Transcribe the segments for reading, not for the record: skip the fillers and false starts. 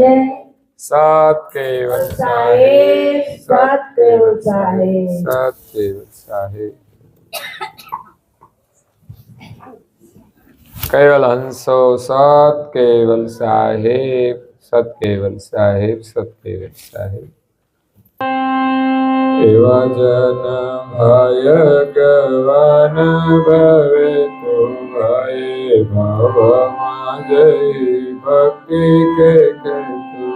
जय। सत केवल साहेब, सत केवल साहेब। सत केवल साहेब। केवल हंसो सत केवल साहेब, सत केवल साहेब, सत केवल साहेब। एवा जन भयगवान भवे तो भय भव जय भक्ति के करतु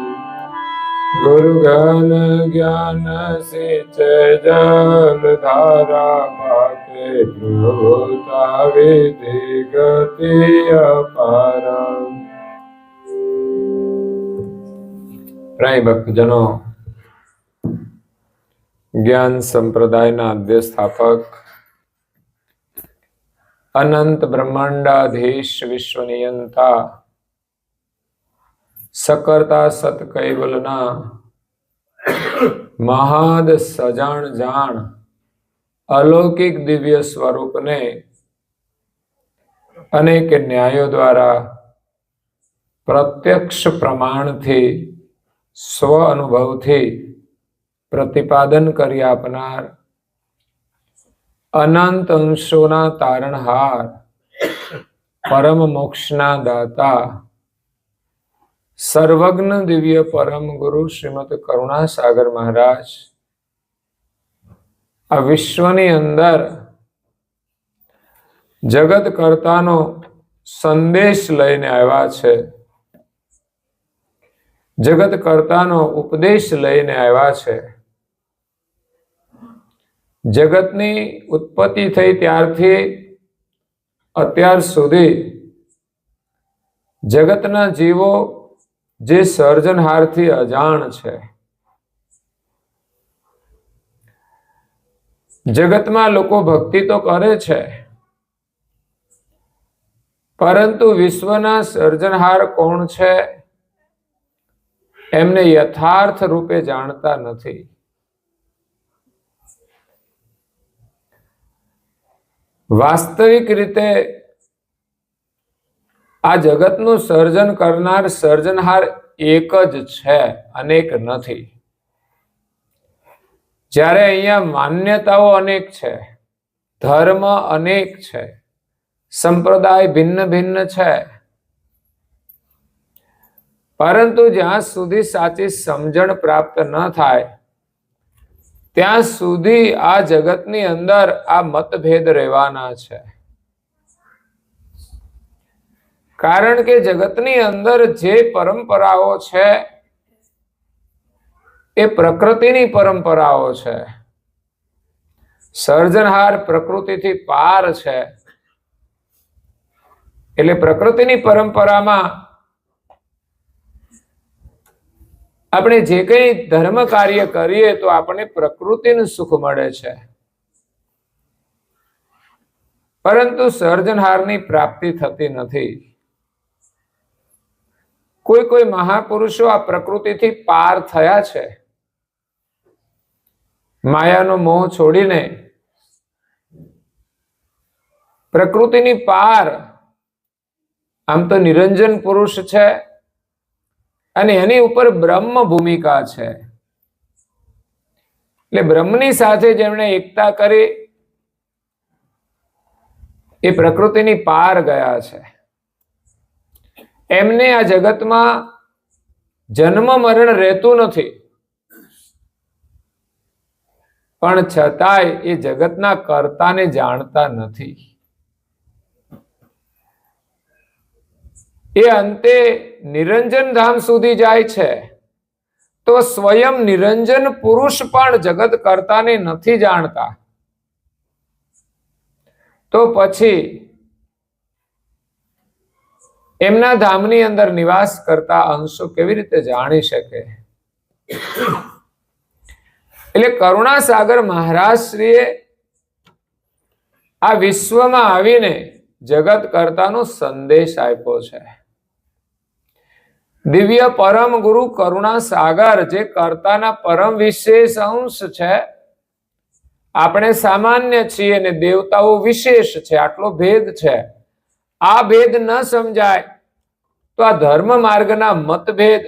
गुरु ज्ञान ज्ञान सिंच जल धारा पाके प्रभुता विधि गति अपार। प्रिय भक्तजनों, ज्ञान संप्रदायना आद्य स्थापक अनंत ब्रह्मांडाधीश विश्व नियंता सकर्ता सत कैवलना महाद सजाण जाण अलौकिक दिव्य स्वरूप ने अनेक न्यायों द्वारा प्रत्यक्ष प्रमाण थी स्व अनुभव थी प्रतिपादन करी आपनार अनंत अंशोना तारणहार परम मोक्षना दाता सर्वज्ञ दिव्य परम गुरु श्रीमद करुणासागर महाराज आ विश्वनी अंदर जगत कर्तानो संदेश लईने आव्या छे, जगत कर्तानो उपदेश लईने आव्या छे। जगतनी उत्पत्ति थई त्यारथी अत्यार सुधी जगतना जीवो जे सर्जनहार थी अजाण छे। जगत में लोको भक्ति तो करे छे, परंतु विश्वना सर्जनहार कोण छे एमने यथार्थ रूपे जानता नथी। वास्तविक रीते आ जगतનું સર્જન કરનાર સર્જનહાર એક જ છે, અનેક નથી। જ્યારે અહીંયા માન્યતાઓ અનેક છે, ધર્મ અનેક છે, સંપ્રદાય भिन्न भिन्न છે, પરંતુ જ્યાં સુધી સાચી સમજણ પ્રાપ્ત ન થાય ત્યાં સુધી આ જગતની અંદર આ મતભેદ રહેવાના છે। कारण के जगतनी अंदर जे परंपराओ छे ए प्रकृतिनी परंपराओ छे। सर्जनहार प्रकृति थी पार छे, एटले प्रकृतिनी परंपरामां आपणे जे कई धर्म कार्य करीए तो आपणे प्रकृतिनुं सुख मळे छे, परंतु सर्जनहारनी प्राप्ति थती नथी। कोई कोई महापुरुषो आ प्रकृति थी पार थया छे, मायानो मोह छोड़ीने प्रकृतिनी पार आम तो निरंजन पुरुष छे अने एनी उपर ब्रह्म भूमिका छे। એટલે બ્રહ્મની સાથે જેમણે એકતા કરી એ પ્રકૃતિની પાર ગયા છે। एमने आ जगत में जन्म मरण रहतु नथी, पण छतांय ए जगतना कर्ताने जाणता नथी। ए अंते निरंजन धाम सुधी जाय छे तो स्वयं निरंजन पुरुष पण जगत कर्ताने नथी जाणता, तो पछी एमना धामनी अंदर निवास करता अंशो केवी रीते जाणी शके। એટલે કરુણાસાગર મહારાજ શ્રીએ આ વિશ્વમાં આવીને જગત કર્તાનો સંદેશ આપ્યો છે। દિવ્ય પરમ ગુરુ કરુણાસાગર જે કર્તાના પરમ વિશેષ અંશ છે, આપણે સામાન્ય છીએ અને દેવતાઓ વિશેષ છે, આટલો ભેદ છે। આ ભેદ ન સમજાય तो आ धर्म मार्गना मतभेद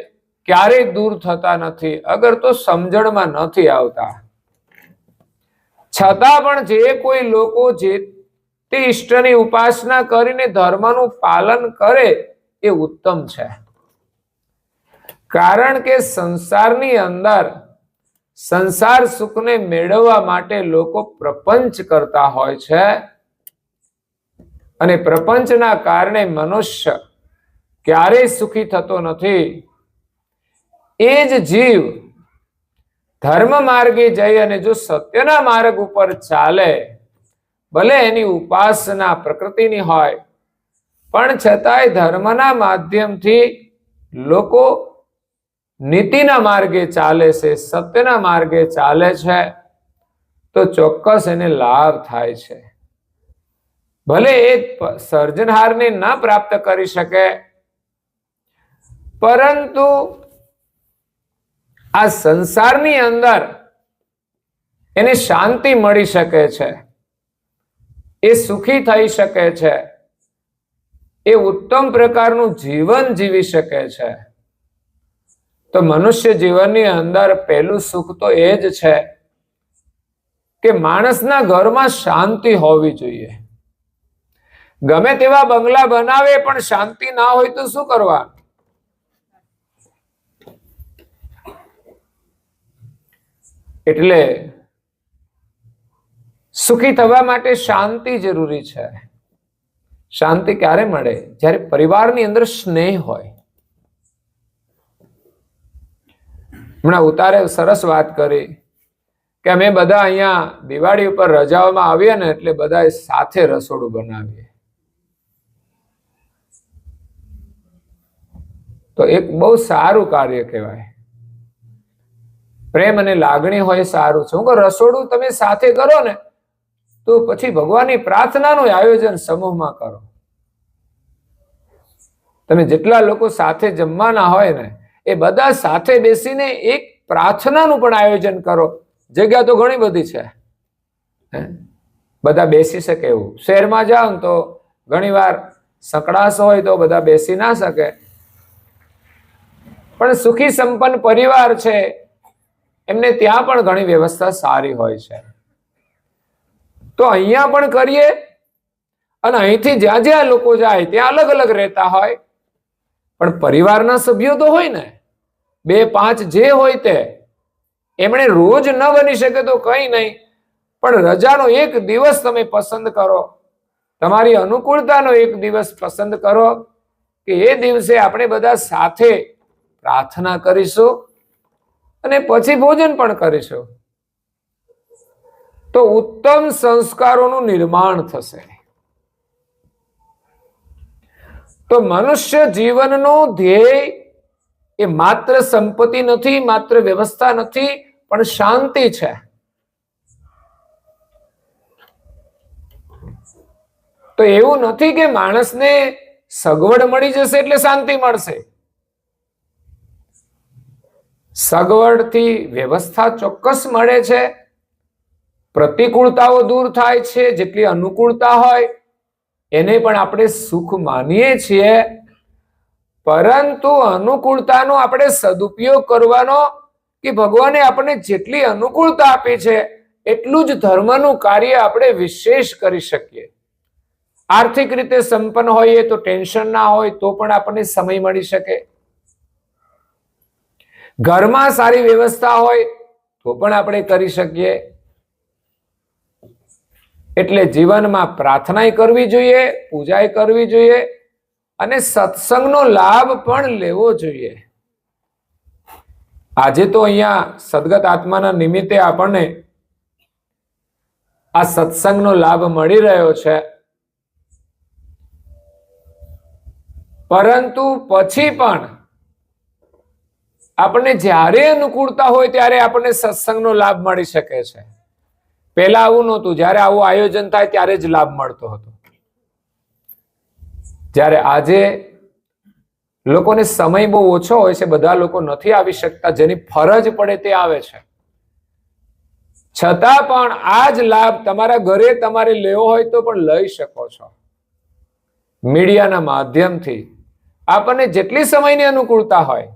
ક્યારેય દૂર થતા નથી અગર તો સમજણમાં નથી આવતા. છતાં પણ જે કોઈ લોકો જે તે ઈષ્ટની ઉપાસના કરીને ધર્મનું પાલન કરે એ ઉત્તમ છે. કારણ કે સંસારની અંદર સંસાર સુખને મેળવવા માટે લોકો પ્રપંચ કરતા હોય છે અને પ્રપંચના કારણે મનુષ્ય ક્યારેય સુખી થતો નથી. એ જ જીવ ધર્મ માર્ગે જઈ અને જો સત્યના માર્ગ ઉપર ચાલે, ભલે એની ઉપાસના પ્રકૃતિની હોય પણ છતાંય ધર્મના માધ્યમથી લોકો નીતિના માર્ગે ચાલે છે, સત્યના માર્ગે ચાલે છે, તો ચોક્કસ એને લાભ થાય છે. ભલે એ સર્જનહારને ન પ્રાપ્ત કરી શકે, પરંતુ આ સંસારની અંદર એને શાંતિ મળી શકે છે, એ સુખી થઈ શકે છે, એ ઉત્તમ પ્રકારનું જીવન જીવી શકે છે. તો મનુષ્ય જીવનની અંદર પહેલું સુખ તો એ જ છે કે માણસના ઘરમાં શાંતિ હોવી જોઈએ. ગમે તેવા બંગલા બનાવે પણ શાંતિ ના હોય તો શું કરવાનું? એટલે સુખી થવા માટે શાંતિ જરૂરી છે. શાંતિ ક્યારે મળે? જ્યારે પરિવારની અંદર સ્નેહ હોય. હમણાં ઉતારે સરસ વાત કરી કે અમે બધા અહીંયા દિવાળી ઉપર રજાઓમાં આવીએ ને એટલે બધા સાથે રસોડું બનાવીએ. તો એક બહુ સારું કાર્ય કહેવાય. પ્રેમ અને લાગણી હોય સારું છે. હું કહું રસોડું તમે સાથે કરો ને તો પછી ભગવાનની પ્રાર્થનાનું આયોજન સમૂહમાં કરો. તમે જેટલા લોકો સાથે જમવાના હોય ને એ બધા સાથે બેસીને એક પ્રાર્થનાનું પણ આયોજન કરો. જગ્યા તો ઘણી બધી છે, બધા બેસી શકે એવું. શહેરમાં જાઓ ને તો ઘણી વાર સકડાશ હોય તો બધા બેસી ના શકે, પણ સુખી સંપન્ન પરિવાર છે એમને ત્યાં પણ ઘણી વ્યવસ્થા સારી હોય છે. તો અહીંયા પણ કરીએ અને અહીંથી જ્યાં જ્યાં લોકો જાય ત્યાં અલગ અલગ રહેતા હોય, પણ પરિવારના સભ્યો તો હોય ને, 2-5 જે હોય તે. એમણે રોજ ન બની શકે તો કંઈ નહીં, પણ રજાનો એક દિવસ તમે પસંદ કરો, તમારી અનુકૂળતાનો એક દિવસ પસંદ કરો કે એ દિવસે આપણે બધા સાથે પ્રાર્થના કરીશું અને પછી ભોજન પણ કરીશું. તો ઉત્તમ સંસ્કારોનું નિર્માણ થશે. તો મનુષ્ય જીવનનો ધ્યેય એ માત્ર સંપત્તિ નથી, માત્ર વ્યવસ્થા નથી, પણ શાંતિ છે. તો એવું નથી કે માણસને સગવડ મળી જશે એટલે શાંતિ મળશે. સગવડથી વ્યવસ્થા ચોક્કસ મળે છે, પ્રતિકૂળતાઓ દૂર થાય છે. જેટલી અનુકૂળતા હોય એને પણ આપણે સુખ માનીએ છીએ, પરંતુ અનુકૂળતાનો આપણે સદુપયોગ કરવાનો કે ભગવાને આપણને જેટલી અનુકૂળતા આપી છે એટલું જ ધર્મનું કાર્ય આપણે વિશેષ કરી શકીએ. આર્થિક રીતે સંપન્ન હોઈએ તો ટેન્શન ના હોય તો પણ આપણને સમય મળી શકે. ઘરમાં સારી વ્યવસ્થા હોય તો પણ આપણે કરી શકીએ. એટલે જીવનમાં પ્રાર્થના કરવી જોઈએ, પૂજા કરવી જોઈએ અને સત્સંગનો લાભ પણ લેવો જોઈએ. આજે તો અહીંયા સદગત આત્માના નિમિત્તે આપણને આ સત્સંગનો લાભ મળી રહ્યો છે, પરંતુ પછી પણ આપણને જ્યારે અનુકૂળતા હોય ત્યારે આપણને સત્સંગનો લાભ મળી શકે છે. પહેલા આવું નહોતું. જ્યારે આવું આયોજન થાય ત્યારે જ લાભ મળતો હતો. જ્યારે આજે લોકોને સમય બહુ ઓછો હોય છે, બધા લોકો નથી આવી શકતા, જેની ફરજ પડે તે આવે છે, છતાં પણ આ જ લાભ તમારા ઘરે તમારે લેવો હોય તો પણ લઈ શકો છો. મીડિયાના માધ્યમથી આપણને જેટલી સમયની અનુકૂળતા હોય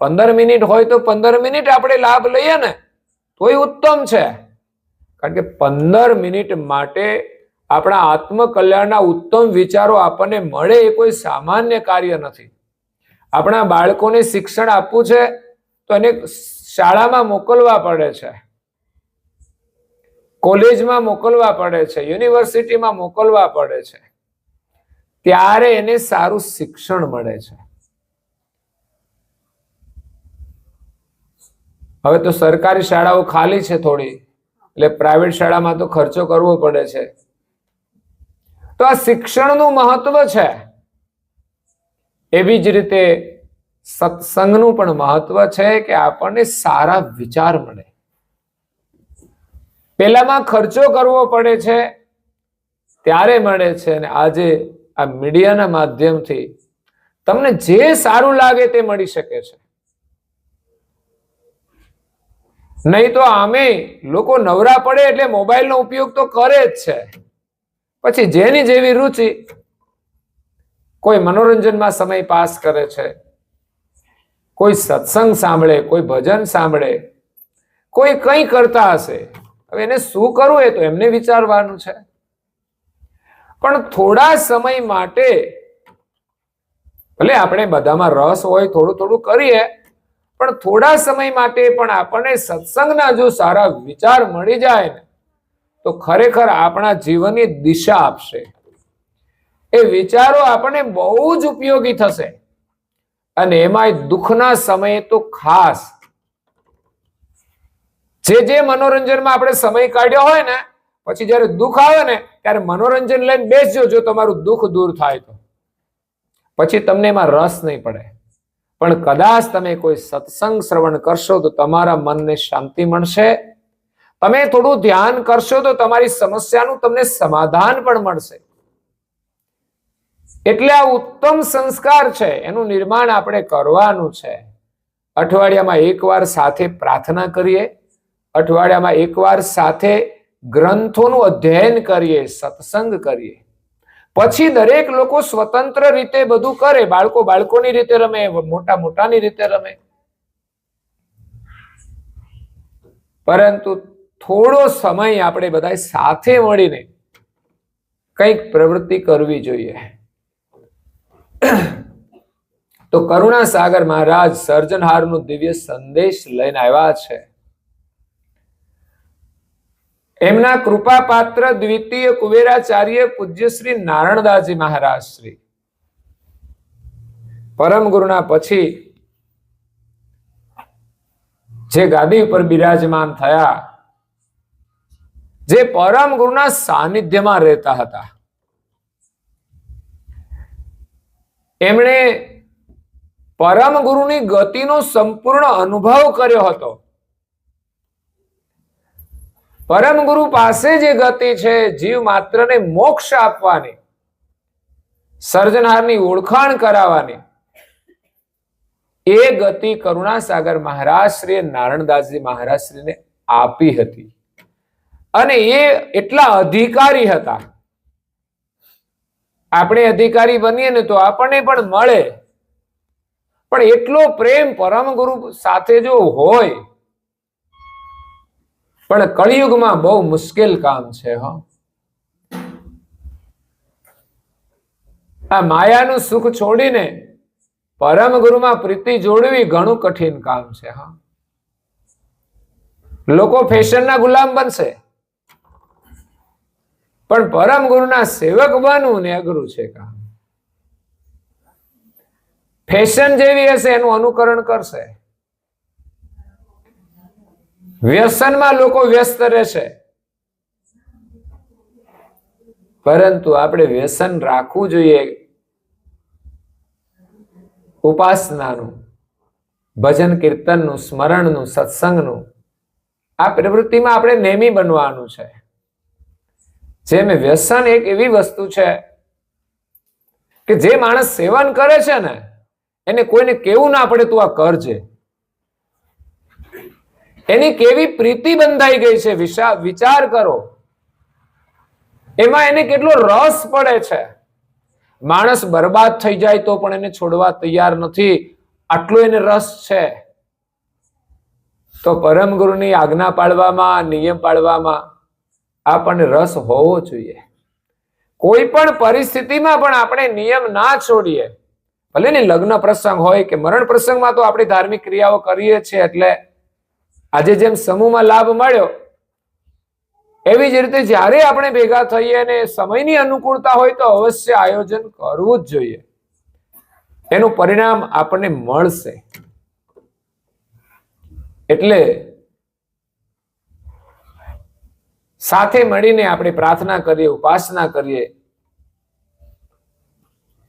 15 મિનિટ હોય તો 15 મિનિટ આપણે લાભ લઈએ ને તોય ઉત્તમ છે. કારણ કે 15 મિનિટ માટે આપણા આત્મકલ્યાણના ઉત્તમ વિચારો આપણને મળે એ કોઈ સામાન્ય કાર્ય નથી. આપણા બાળકોને શિક્ષણ આપવું છે તો એને શાળામાં મોકલવા પડે છે, કોલેજમાં મોકલવા પડે છે, યુનિવર્સિટીમાં મોકલવા પડે છે, ત્યારે એને સારું શિક્ષણ મળે છે. હવે તો સરકારી શાળાઓ ખાલી છે થોડી, એટલે પ્રાઇવેટ શાળામાં તો ખર્ચો કરવો પડે છે. તો આ શિક્ષણનું મહત્વ છે. એવી જ રીતે સત્સંગનું પણ મહત્વ છે કે આપણને સારા વિચાર મળે. પેલામાં ખર્ચો કરવો પડે છે ત્યારે મળે છે, અને આજે આ મીડિયાના માધ્યમથી તમને જે સારું લાગે તે મળી શકે છે. નહીં તો આમે લોકો નવરા પડે એટલે મોબાઈલનો ઉપયોગ તો કરે જ છે. પછી જેની જેવી રુચિ, કોઈ મનોરંજનમાં સમય પાસ કરે છે, કોઈ સત્સંગ સાંભળે, કોઈ ભજન સાંભળે, કોઈ કંઈ કરતા હશે. હવે એને શું કરવું એ તો એમને વિચારવાનું છે. પણ થોડા સમય માટે ભલે આપણે બધામાં રસ હોય, થોડું થોડું કરીએ, પણ થોડા સમય માટે પણ આપણને સત્સંગના જો સારા વિચાર મળી જાય ને તો ખરેખર આપણા જીવનની દિશા આપશે. એ વિચારો આપણને બહુ જ ઉપયોગી થશે. અને એમાંય દુઃખના સમયે તો ખાસ. જે મનોરંજનમાં આપણે સમય કાઢ્યો હોય ને, પછી જયારે દુઃખ આવે ને ત્યારે મનોરંજન લઈને બેસજો, જો તમારું દુઃખ દૂર થાય તો. પછી તમને એમાં રસ નહીં પડે. પણ કદાચ તમે કોઈ સત્સંગ શ્રવણ કરશો તો તમારા મનને શાંતિ મળશે. તમે થોડું ધ્યાન કરશો તો તમારી સમસ્યાનું તમને સમાધાન પણ મળશે. એટલે આ ઉત્તમ સંસ્કાર છે, એનું નિર્માણ આપણે કરવાનું છે. અઠવાડિયામાં એકવાર સાથે પ્રાર્થના કરીએ, અઠવાડિયામાં એકવાર સાથે ગ્રંથોનું અધ્યયન કરીએ, સત્સંગ કરીએ. પછી દરેક લોકો સ્વતંત્ર રીતે બધું કરે. બાળકો બાળકોની રીતે રમે, મોટા મોટાની રીતે રમે. પરંતુ થોડો સમય આપણે બધા સાથે મળીને કંઈક પ્રવૃત્તિ કરવી જોઈએ. તો કરુણા સાગર મહારાજ સર્જનહારનો દિવ્ય સંદેશ લઈને આવ્યા છે. એમના કૃપા પાત્ર દ્વિતીય કુબેરાચાર્ય પૂજ્ય શ્રી નારણદાસજી મહારાજ શ્રી પરમ ગુરુના પછી જે ગાદી ઉપર બિરાજમાન થયા, જે પરમ ગુરુના સાનિધ્યમાં રહેતા હતા, એમણે પરમ ગુરુની ગતિનો સંપૂર્ણ અનુભવ કર્યો હતો. પરમ ગુરુ પાસે જે ગતિ છે, જીવ માત્રને મોક્ષ આપવાની, સર્જનહારની ઓળખાણ કરાવવાની, એ ગતિ કરુણાસાગર મહારાજ શ્રી નારણદાસજી મહારાજ શ્રીને આપી હતી. અને એ એટલા અધિકારી હતા. આપણે અધિકારી બનીએ ને તો આપણને પણ મળે, પણ એટલો પ્રેમ પરમ ગુરુ સાથે જો હોય, પણ કળિયુગમાં બહુ મુશ્કેલ કામ છે. આ માયાનું સુખ છોડીને પરમ ગુરુમાં પ્રીતિ જોડવી ઘણું કઠિન કામ છે. લોકો ફેશનના ગુલામ બનશે, પણ પરમ ગુરુના સેવક બનવું ને અઘરું છે કામ. ફેશન જેવી હશે એનું અનુકરણ કરશે. વ્યસનમાં લોકો વ્યસ્ત રહેશે, પરંતુ આપણે વ્યસન રાખવું જોઈએ ઉપાસનાનું, ભજન કીર્તનનું, સ્મરણનું, સત્સંગનું. આ પ્રવૃત્તિમાં આપણે નેમી બનવાનું છે. જેમ વ્યસન એક એવી વસ્તુ છે કે જે માણસ સેવન કરે છે ને એને કોઈને કેવું ના પડે તું આ કરજે. એની કેવી પ્રીતિ બંધાઈ ગઈ છે, વિચાર કરો. એમાં એને કેટલો રસ પડે છે. માણસ બરબાદ થઈ જાય તો પણ એને છોડવા તૈયાર નથી. આટલો એને રસ છે, તો પરમ ગુરુની આજ્ઞા પાળવામાં, નિયમ પાળવામાં આપણને રસ હોવો જોઈએ. કોઈ પણ પરિસ્થિતિમાં પણ આપણે નિયમ ના છોડીએ. ભલે ને લગ્ન પ્રસંગ હોય કે મરણ પ્રસંગમાં તો આપણી ધાર્મિક ક્રિયાઓ કરીએ છીએ, એટલે આજે જેમ સમૂહમાં લાભ મળ્યો એવી જ રીતે જ્યારે આપણે ભેગા થઈએ અને સમયની અનુકૂળતા હોય તો અવશ્ય આયોજન કરવું જ જોઈએ. એનું પરિણામ આપણને મળશે. એટલે સાથે મળીને આપણે પ્રાર્થના કરીએ, ઉપાસના કરીએ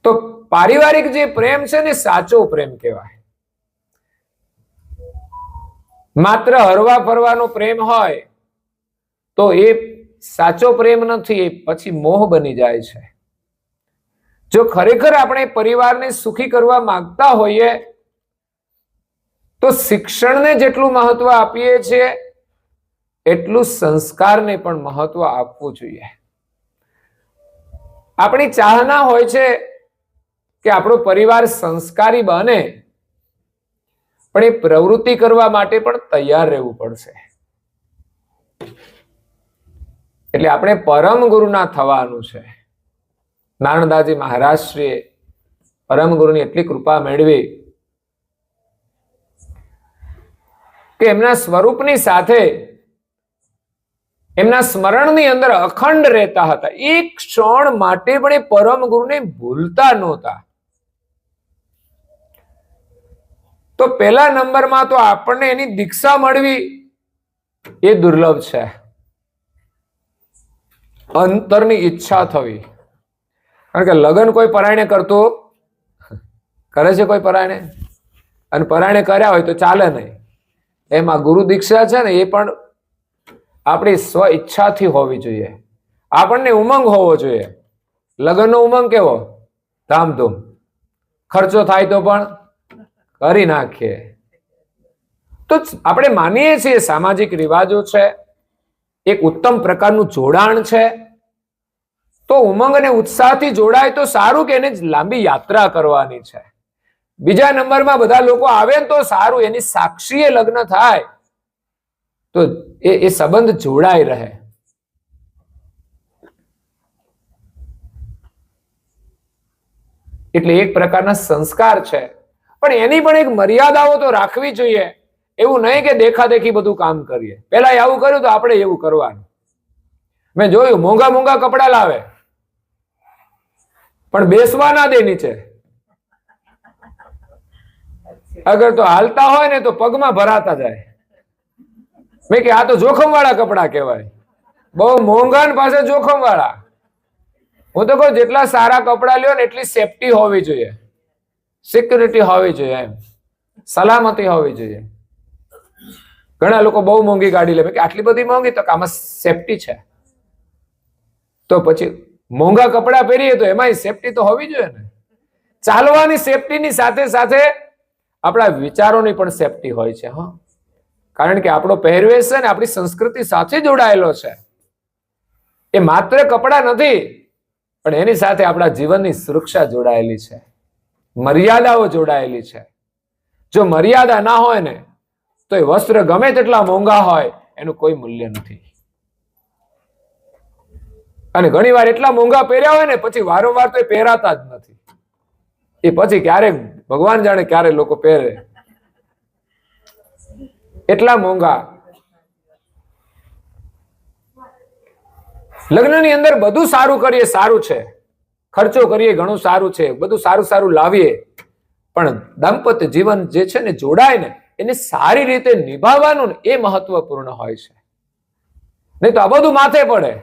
તો પારિવારિક જે પ્રેમ છે ને સાચો પ્રેમ કહેવાય. માત્ર હરવા ફરવાનો પ્રેમ હોય તો એ સાચો પ્રેમ નથી, એ પછી મોહ બની જાય છે. જો ખરેખર આપણે પરિવારને સુખી કરવા માંગતા હોઈએ તો શિક્ષણને જેટલું મહત્વ આપીએ છીએ એટલું સંસ્કારને પણ મહત્વ આપવું જોઈએ. આપણી ચાહના હોય છે કે આપણો પરિવાર સંસ્કારી બને, પણ એ પ્રવૃત્તિ કરવા માટે પણ તૈયાર રહેવું પડશે. એટલે આપણે પરમ ગુરુના થવાનું છે. નારણદાસજી મહારાજશ્રીએ પરમ ગુરુની એટલી કૃપા મેળવી કે એમના સ્વરૂપની સાથે એમના સ્મરણની અંદર અખંડ રહેતા હતા. એક ક્ષણ માટે પણ એ પરમ ગુરુને ભૂલતા નહોતા. તો પહેલા નંબરમાં તો આપણને એની દીક્ષા મળવી એ દુર્લભ છે. અંતરની ઈચ્છા થવી. કારણ કે લગ્ન કોઈ પરાયણે કરતું કરે છે, કોઈ પરાયણે, અને પરાયણે કર્યા હોય તો ચાલે નહીં. એમાં ગુરુ દીક્ષા છે ને એ પણ આપણી સ્વ ઈચ્છાથી હોવી જોઈએ. આપણને ઉમંગ હોવો જોઈએ. લગ્નનો ઉમંગ કેવો? ધામધૂમ, ખર્ચો થાય તો પણ કરી નાખીએ. તો આપણે માનીએ છીએ સામાજિક રિવાજો છે, એક ઉત્તમ પ્રકારનું જોડાણ છે. તો ઉમંગ અને ઉત્સાહથી જોડાય તો સારું, કે એને લાંબી યાત્રા કરવાની છે. બીજા નંબરમાં બધા લોકો આવે તો સારું, એની સાક્ષીએ લગ્ન થાય તો એ સંબંધ જોડાઈ રહે. એટલે એક પ્રકારના સંસ્કાર છે, પણ એની પણ એક મર્યાદાઓ તો રાખવી જોઈએ. એવું નહીં કે દેખાદેખી બધું કામ કરીએ. પેલા આવું કર્યું તો આપણે એવું કરવાનું. મેં જોયું મોંઘા મોંઘા કપડા લાવે પણ બેસવા ના દે નીચે. અગર તો હાલતા હોય ને તો પગમાં ભરાતા જાય. મેં કે આ તો જોખમ વાળા કપડા કહેવાય. બહુ મોંઘા ને પાસે જોખમ વાળા. હું તો કહું જેટલા સારા કપડા લ્યો ને એટલી સેફટી હોવી જોઈએ, સિક્યુરિટી હોવી જોઈએ, એમ સલામતી હોવી જોઈએ. ઘણા લોકો બહુ મોંઘી ગાડી લે, કે આટલી બધી મોંઘી, તો આમાં સેફટી છે. તો પછી મોંઘા કપડા પહેરીએ તો એમાં સેફટી તો હોવી જોઈએ ને. ચાલવાની સેફટીની સાથે સાથે આપણા વિચારોની પણ સેફટી હોય છે. હા, કારણ કે આપણો પહેરવેશ છે ને આપણી સંસ્કૃતિ સાથે જોડાયેલો છે. એ માત્ર કપડા નથી, પણ એની સાથે આપણા જીવનની સુરક્ષા જોડાયેલી છે, મર્યાદાઓ જોડાયેલી છે. જો મર્યાદા ના હોય ને તો એ વસ્ત્ર ગમે તેટલા મોંઘા હોય એનું કોઈ મૂલ્ય નથી. અને ઘણી વાર એટલા મોંઘા પહેર્યા હોય ને પછી વારંવાર તો એ પહેરાતા જ નથી. એ પછી ક્યારેક ભગવાન જાણે ક્યારે લોકો પહેરે, એટલા મોંઘા. લગ્નની અંદર બધું સારું કરીએ સારું છે, ખર્ચો કરીએ ઘણું સારું છે, બધું સારું સારું લાવીએ, પણ દાંપત્ય જીવન જે છે ને જોડાય ને એને સારી રીતે નિભાવવાનું ને એ મહત્વપૂર્ણ હોય છે. નહીં તો આ બધું માથે પડે.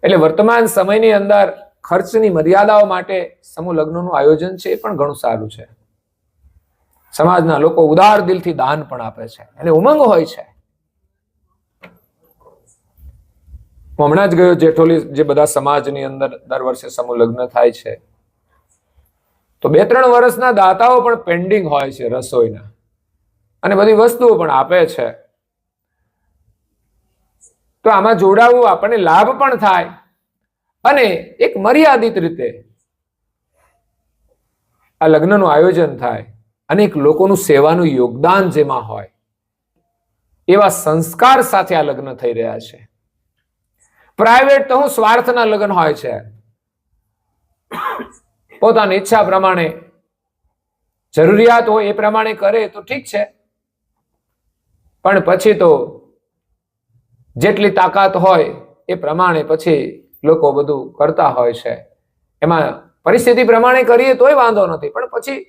એટલે વર્તમાન સમયની અંદર ખર્ચની મર્યાદાઓ માટે સમૂહ લગ્નનું આયોજન છે એ પણ ઘણું સારું છે. સમાજના લોકો ઉદાર દિલથી દાન પણ આપે છે, એને ઉમંગ હોય છે. હું હમણાં જ ગયો જેઠોલી, જે બધા સમાજની અંદર દર વર્ષે સમૂહ લગ્ન થાય છે, તો 2-3 વર્ષના દાતાઓ પણ પેન્ડિંગ હોય છે રસોઈના, અને બધી વસ્તુઓ પણ આપે છે. તો આમાં જોડાવું આપણને લાભ પણ થાય, અને એક મર્યાદિત રીતે આ લગ્નનું આયોજન થાય, અનેક લોકોનું સેવાનું યોગદાન જેમાં હોય, એવા સંસ્કાર સાથે આ લગ્ન થઈ રહ્યા છે. પ્રાઇવેટ તો હું સ્વાર્થના લગ્ન હોય છે, પોતાની ઈચ્છા પ્રમાણે જરૂરિયાત હોય એ પ્રમાણે કરે તો ઠીક છે, પણ પછી તો જેટલી તાકાત હોય એ પ્રમાણે પછી લોકો બધું કરતા હોય છે. એમાં પરિસ્થિતિ પ્રમાણે કરીએ તોય વાંધો નથી, પણ પછી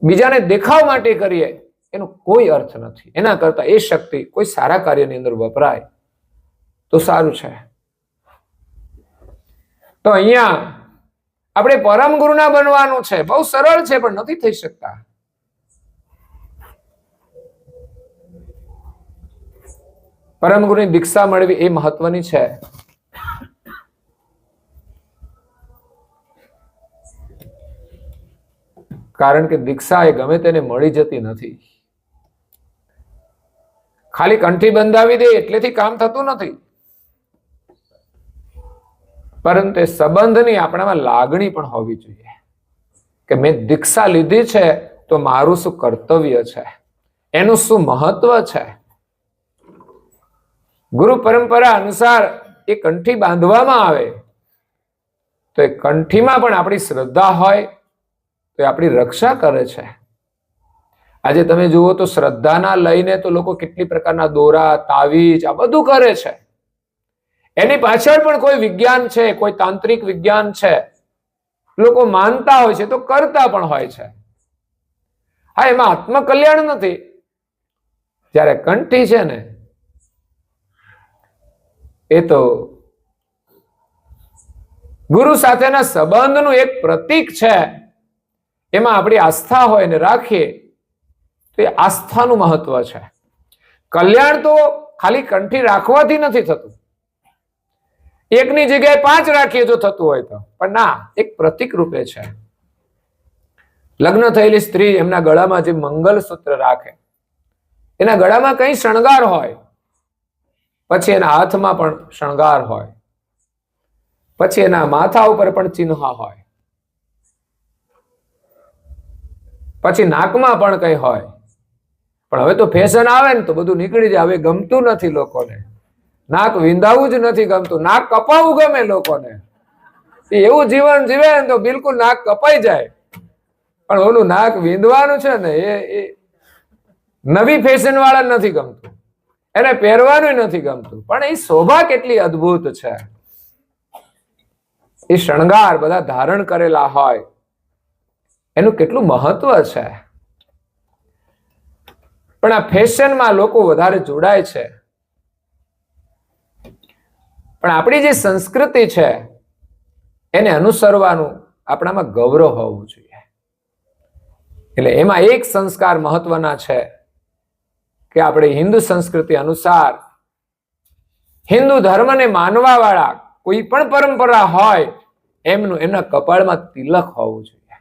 બીજાને દેખાવ માટે કરીએ એનો કોઈ અર્થ નથી. એના કરતા એ શક્તિ કોઈ સારા કાર્યની અંદર વપરાય તો સારું છે. તો અહીંયા આપણે પરમ ગુરુના બનવાનું છે. બહુ સરળ છે, પણ નથી થઈ શકતા. પરમ ગુરુની દીક્ષા મળવી એ મહત્વની છે. કારણ કે દીક્ષા એ ગમે તેને મળી જતી નથી. ખાલી કંઠી બંધાવી દે એટલેથી કામ થતું નથી, પરંતુ એ સંબંધની આપણામાં લાગણી પણ હોવી જોઈએ કે મેં દીક્ષા લીધી છે તો મારું શું કર્તવ્ય છે, એનું શું મહત્વ છે. ગુરુ પરંપરા અનુસાર એ કંઠી બાંધવામાં આવે તો એ કંઠીમાં પણ આપણી શ્રદ્ધા હોય તો એ આપણી રક્ષા કરે છે. આજે તમે જુઓ તો શ્રદ્ધાના લઈને તો લોકો કેટલી પ્રકારના દોરા, તાવીજ આ બધું કરે છે. એની પાછળ પણ કોઈ વિજ્ઞાન છે, કોઈ તાંત્રિક વિજ્ઞાન છે. લોકો માનતા હોય છે તો કરતા પણ હોય છે. હા, એમાં આત્મકલ્યાણ નથી. જ્યારે કંઠી છે ને એ તો ગુરુ સાથેના સંબંધનું એક પ્રતીક છે. એમાં આપણી આસ્થા હોય ને રાખીએ તો એ આસ્થાનું મહત્વ છે. કલ્યાણ તો ખાલી કંઠી રાખવાથી નથી થતું. એકની જગ્યાએ 5 રાખીએ જો થતું હોય તો, પણ ના, એક પ્રતીક રૂપે છે. લગ્ન થયેલી સ્ત્રી એમના ગળામાં જે મંગલસૂત્ર રાખે, એના ગળામાં કઈ શણગાર હોય, પછી એના હાથમાં પણ શણગાર હોય, પછી એના માથા ઉપર પણ ચિહ્ન હોય, પછી નાકમાં પણ કઈ હોય. પણ હવે તો ફેશન આવે ને તો બધું નીકળી જાય. હવે ગમતું નથી લોકોને. નાક વિંધાવું જ નથી ગમતું, નાક કપાવવું ગમે લોકોને. એવું જીવન જીવે ને તો બિલકુલ નાક કપાઈ જાય, પણ ઓલું નાક વિંધવાનું છે ને એ નવી ફેશન વાળા નથી ગમતું, એને પહેરવાનું નથી ગમતું. પણ એ શોભા કેટલી અદ્ભુત છે. એ શણગાર બધા ધારણ કરેલા હોય એનું કેટલું મહત્વ છે. પણ આ ફેશનમાં લોકો વધારે જોડાય છે. પણ આપણી જે સંસ્કૃતિ છે એને અનુસરવાનું આપણામાં ગૌરવ હોવું જોઈએ. એટલે એમાં એક સંસ્કાર મહત્વના છે કે આપણે હિન્દુ સંસ્કૃતિ અનુસાર હિન્દુ ધર્મને માનવા વાળા કોઈ પણ પરંપરા હોય એમના કપાળમાં તિલક હોવું જોઈએ.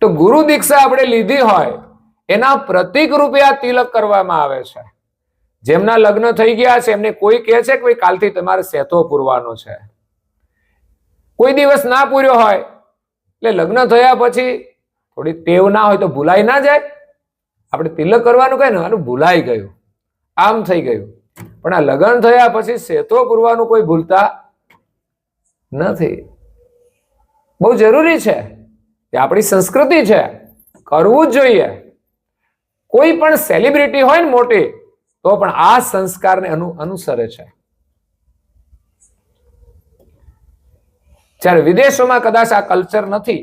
તો ગુરુ દીક્ષા આપણે લીધી હોય એના પ્રતીક રૂપે આ તિલક કરવામાં આવે છે. જેમના લગ્ન થઈ ગયા છે એમને કોઈ કહે છે કે કાલથી તમારે સેતો પૂરવાનો છે. કોઈ દિવસ ના પૂર્યો હોય એટલે લગ્ન થયા પછી થોડી ટેવ ના હોય તો ભૂલાઈ ના જાય. આપણે તિલક કરવાનું કહે ને, આનું ભૂલાઈ ગયું, આમ થઈ ગયું. પણ આ લગ્ન થયા પછી સેતો પૂરવાનું કોઈ ભૂલતા નથી. બહુ જરૂરી છે. એ આપણી સંસ્કૃતિ છે, કરવું જ જોઈએ. કોઈ પણ સેલિબ્રિટી હોય ને મોટી તો પણ આ સંસ્કારને અનુસરે છે. જ્યારે વિદેશોમાં કદાચ આ કલ્ચર નથી,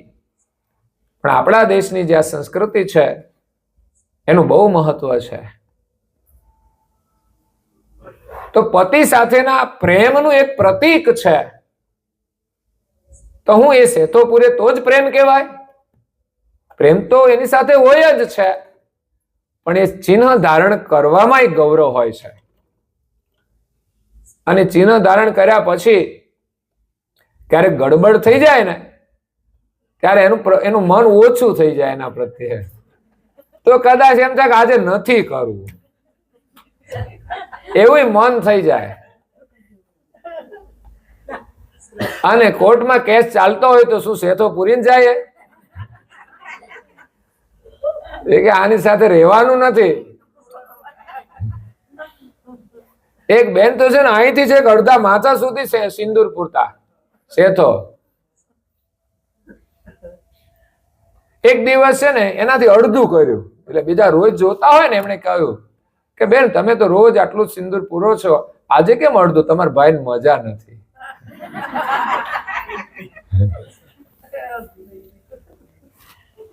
પણ આપણા દેશની જે આ સંસ્કૃતિ છે એનું બહુ મહત્વ છે. તો પતિ સાથેના પ્રેમનું એક પ્રતીક છે. તો હું એ સેતો પૂરે તો જ પ્રેમ કહેવાય? પ્રેમ તો એની સાથે હોય જ છે, પણ એ ચિહ્ન ધારણ કરવામાં એક ગૌરવ હોય છે. અને ચિહ્ન ધારણ કર્યા પછી ક્યારેક ગડબડ થઈ જાય ને ત્યારે એનું મન ઓછું થઈ જાય એના પ્રત્યે. તો કદાચ એમ થાય કે આજે નથી કરવું, એવું મન થઈ જાય. અને કોર્ટમાં કેસ ચાલતો હોય તો શું સેતો પૂરીને જાય? એ કે આની સાથે રહેવાનું નથી. એક બેન તો છે ને અહીંથી છે અડધા માથા સુધી છે સિંદૂર પૂરતા શેથો. એક દિવસ છે ને એનાથી અડધું કર્યું, એટલે બીજા રોજ જોતા હોય ને એમણે કહ્યું કે બેન તમે તો રોજ આટલું જ સિંદૂર પૂરો છો, આજે કેમ અડધું? તમારા ભાઈને મજા નથી.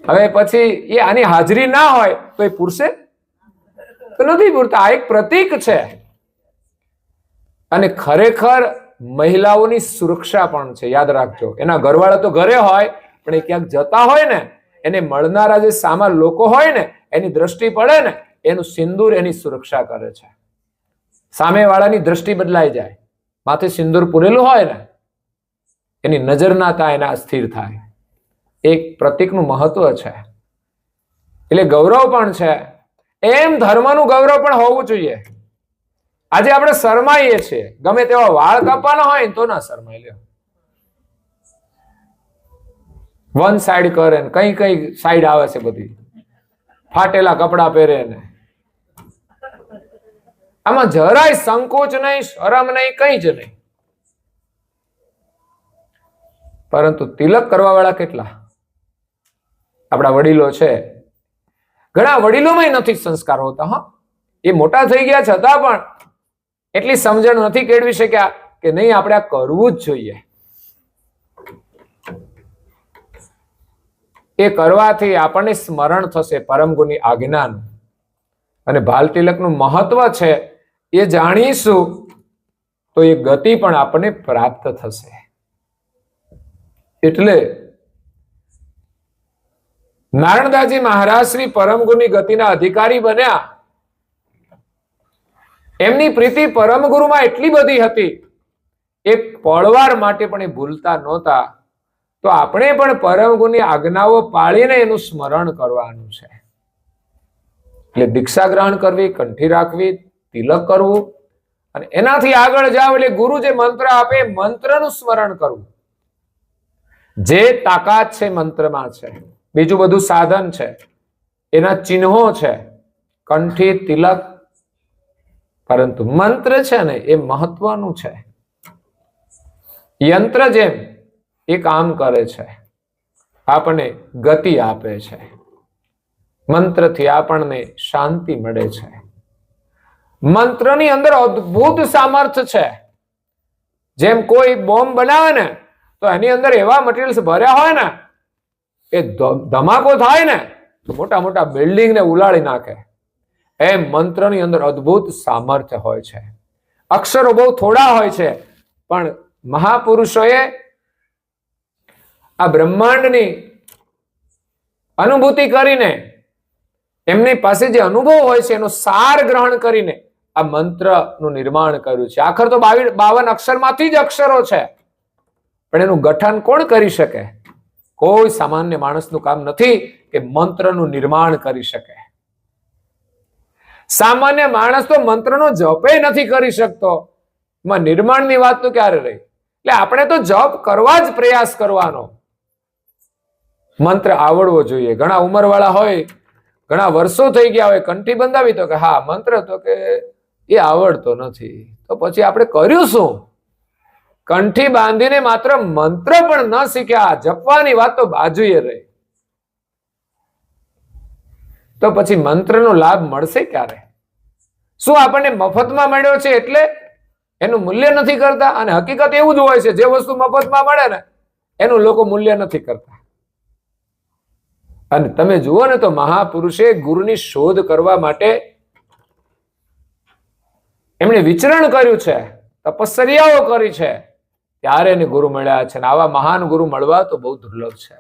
હવે પછી એ આની હાજરી ના હોય તો એ પૂરશે તો નથી પૂરતા. આ એક પ્રતીક છે. અને ખરેખર મહિલાઓની સુરક્ષા પણ છે, યાદ રાખજો. એના ઘરવાળા તો ઘરે હોય પણ એ ક્યાંક જતા હોય ને, એને મળનારા જે સામા લોકો હોય ને એની દ્રષ્ટિ પડે ને, એનું સિંદૂર એની સુરક્ષા કરે છે. સામેવાળાની દ્રષ્ટિ બદલાઈ જાય. માથે સિંદૂર પૂરેલું હોય ને, એની નજર ના થાય, એના અસ્થિર થાય. એક પ્રતીકનું મહત્વ છે. એટલે ગૌરવ પણ છે. એમ ધર્મનું ગૌરવ પણ હોવું જોઈએ. આજે આપણે શરમાઈએ છીએ, ગમે તેવા વાળ કાપવાના હોય તો ના શરમાઈ લ્યો, વન સાઈડ કરે ને કઈ કઈ સાઈડ આવે છે બધી, ફાટેલા કપડા પહેરે ને. આમાં જરાય સંકોચ નહીં, શરમ નહીં, કઈ જ નહીં. પરંતુ તિલક કરવા વાળા કેટલા આપણા વડીલો છે. ઘણા વડીલોમાં નથી સંસ્કાર હોતા. હા, એ મોટા થઈ ગયા છતાં પણ એટલી સમજણ નથી કેળવી શક્યા કે નહીં આપણે આ કરવું જ જોઈએ. એ કરવાથી આપણને સ્મરણ થશે પરમ ગુરુની આજ્ઞાનું, અને ભાલ તિલકનું મહત્વ છે એ જાણીશું તો એ ગતિ પણ આપણને પ્રાપ્ત થશે. એટલે નારણદાસજી મહારાજ શ્રી પરમ ગુરુની ગતિના અધિકારી બન્યા. એમની પ્રીતિ પરમ ગુરુમાં એટલી બધી હતી, એક પળવાર માટે પણ એ ભૂલતા નહોતા. તો આપણે પણ પરમ ગુરુની આજ્ઞાઓ પાળીને એનું સ્મરણ કરવાનું છે. એટલે દીક્ષા ગ્રહણ કરવી, કંઠી રાખવી, તિલક કરવું, અને એનાથી આગળ જાવ એટલે ગુરુ જે મંત્ર આપે મંત્રનું સ્મરણ કરવું. જે તાકાત છે મંત્રમાં છે, બીજું બધું સાધન છે, એના ચિહ્નો છે, કંઠી, તિલક, પરંતુ મંત્ર છે ને એ મહત્વનું છે. યંત્ર જેમ એ કામ કરે છે, આપણને ગતિ આપે છે. મંત્રથી આપણને શાંતિ મળે છે. મંત્રની અંદર અદ્ભુત સામર્થ્ય છે. જેમ કોઈ બોમ્બ બનાવે ને તો એની અંદર એવા મટીરિયલ્સ ભર્યા હોય ને કે ધમાકો થાય ને તો મોટા મોટા બિલ્ડિંગને ઉલાડી નાખે. એમ મંત્રની અંદર અદ્ભુત સામર્થ્ય હોય છે. અક્ષરો બહુ થોડા હોય છે, પણ મહાપુરુષોએ આ બ્રહ્માંડની અનુભૂતિ કરીને, એમની પાસે જે અનુભવ હોય છે એનો સાર ગ્રહણ કરીને આ મંત્રનું નિર્માણ કર્યું છે. આખર તો 52 અક્ષરમાંથી જ અક્ષરો છે, પણ એનું ગઠન કોણ કરી શકે? કોઈ સામાન્ય માણસનું કામ નથી કે મંત્રનું નિર્માણ કરી શકે. સામાન્ય માણસ તો મંત્રનો જપે નથી કરી શકતો, એમાં નિર્માણની વાત તો ક્યારે રહી? એટલે આપણે તો જપ કરવા જ પ્રયાસ કરવાનો. મંત્ર આવડવો જોઈએ. ઘણા ઉંમરવાળા હોય, ઘણા વર્ષો થઈ ગયા હોય, કંઠી બંધાવી તો કે હા મંત્ર તો કે એ આવડતો નથી. તો પછી આપણે કર્યું શું? કંઠી બાંધીને માત્ર મંત્ર પણ ન શીખ્યા, જપવાની વાત તો બાજુએ રહી, તો પછી મંત્રનો લાભ મળશે ક્યારે? શું આપણને મફતમાં મળ્યો છે એટલે એનું મૂલ્ય નથી કરતા? અને હકીકત એવું જ હોય છે, જે વસ્તુ મફતમાં મળે ને એનું લોકો મૂલ્ય નથી કરતા. અને તમે જુઓ ને તો મહાપુરુષે ગુરુની શોધ કરવા માટે એમણે વિચરણ કર્યું છે, તપસ્યાઓ કરી છે, ત્યારે એને ગુરુ મળ્યા છે. અને આવા મહાન ગુરુ મળવા તો બહુ દુર્લભ છે.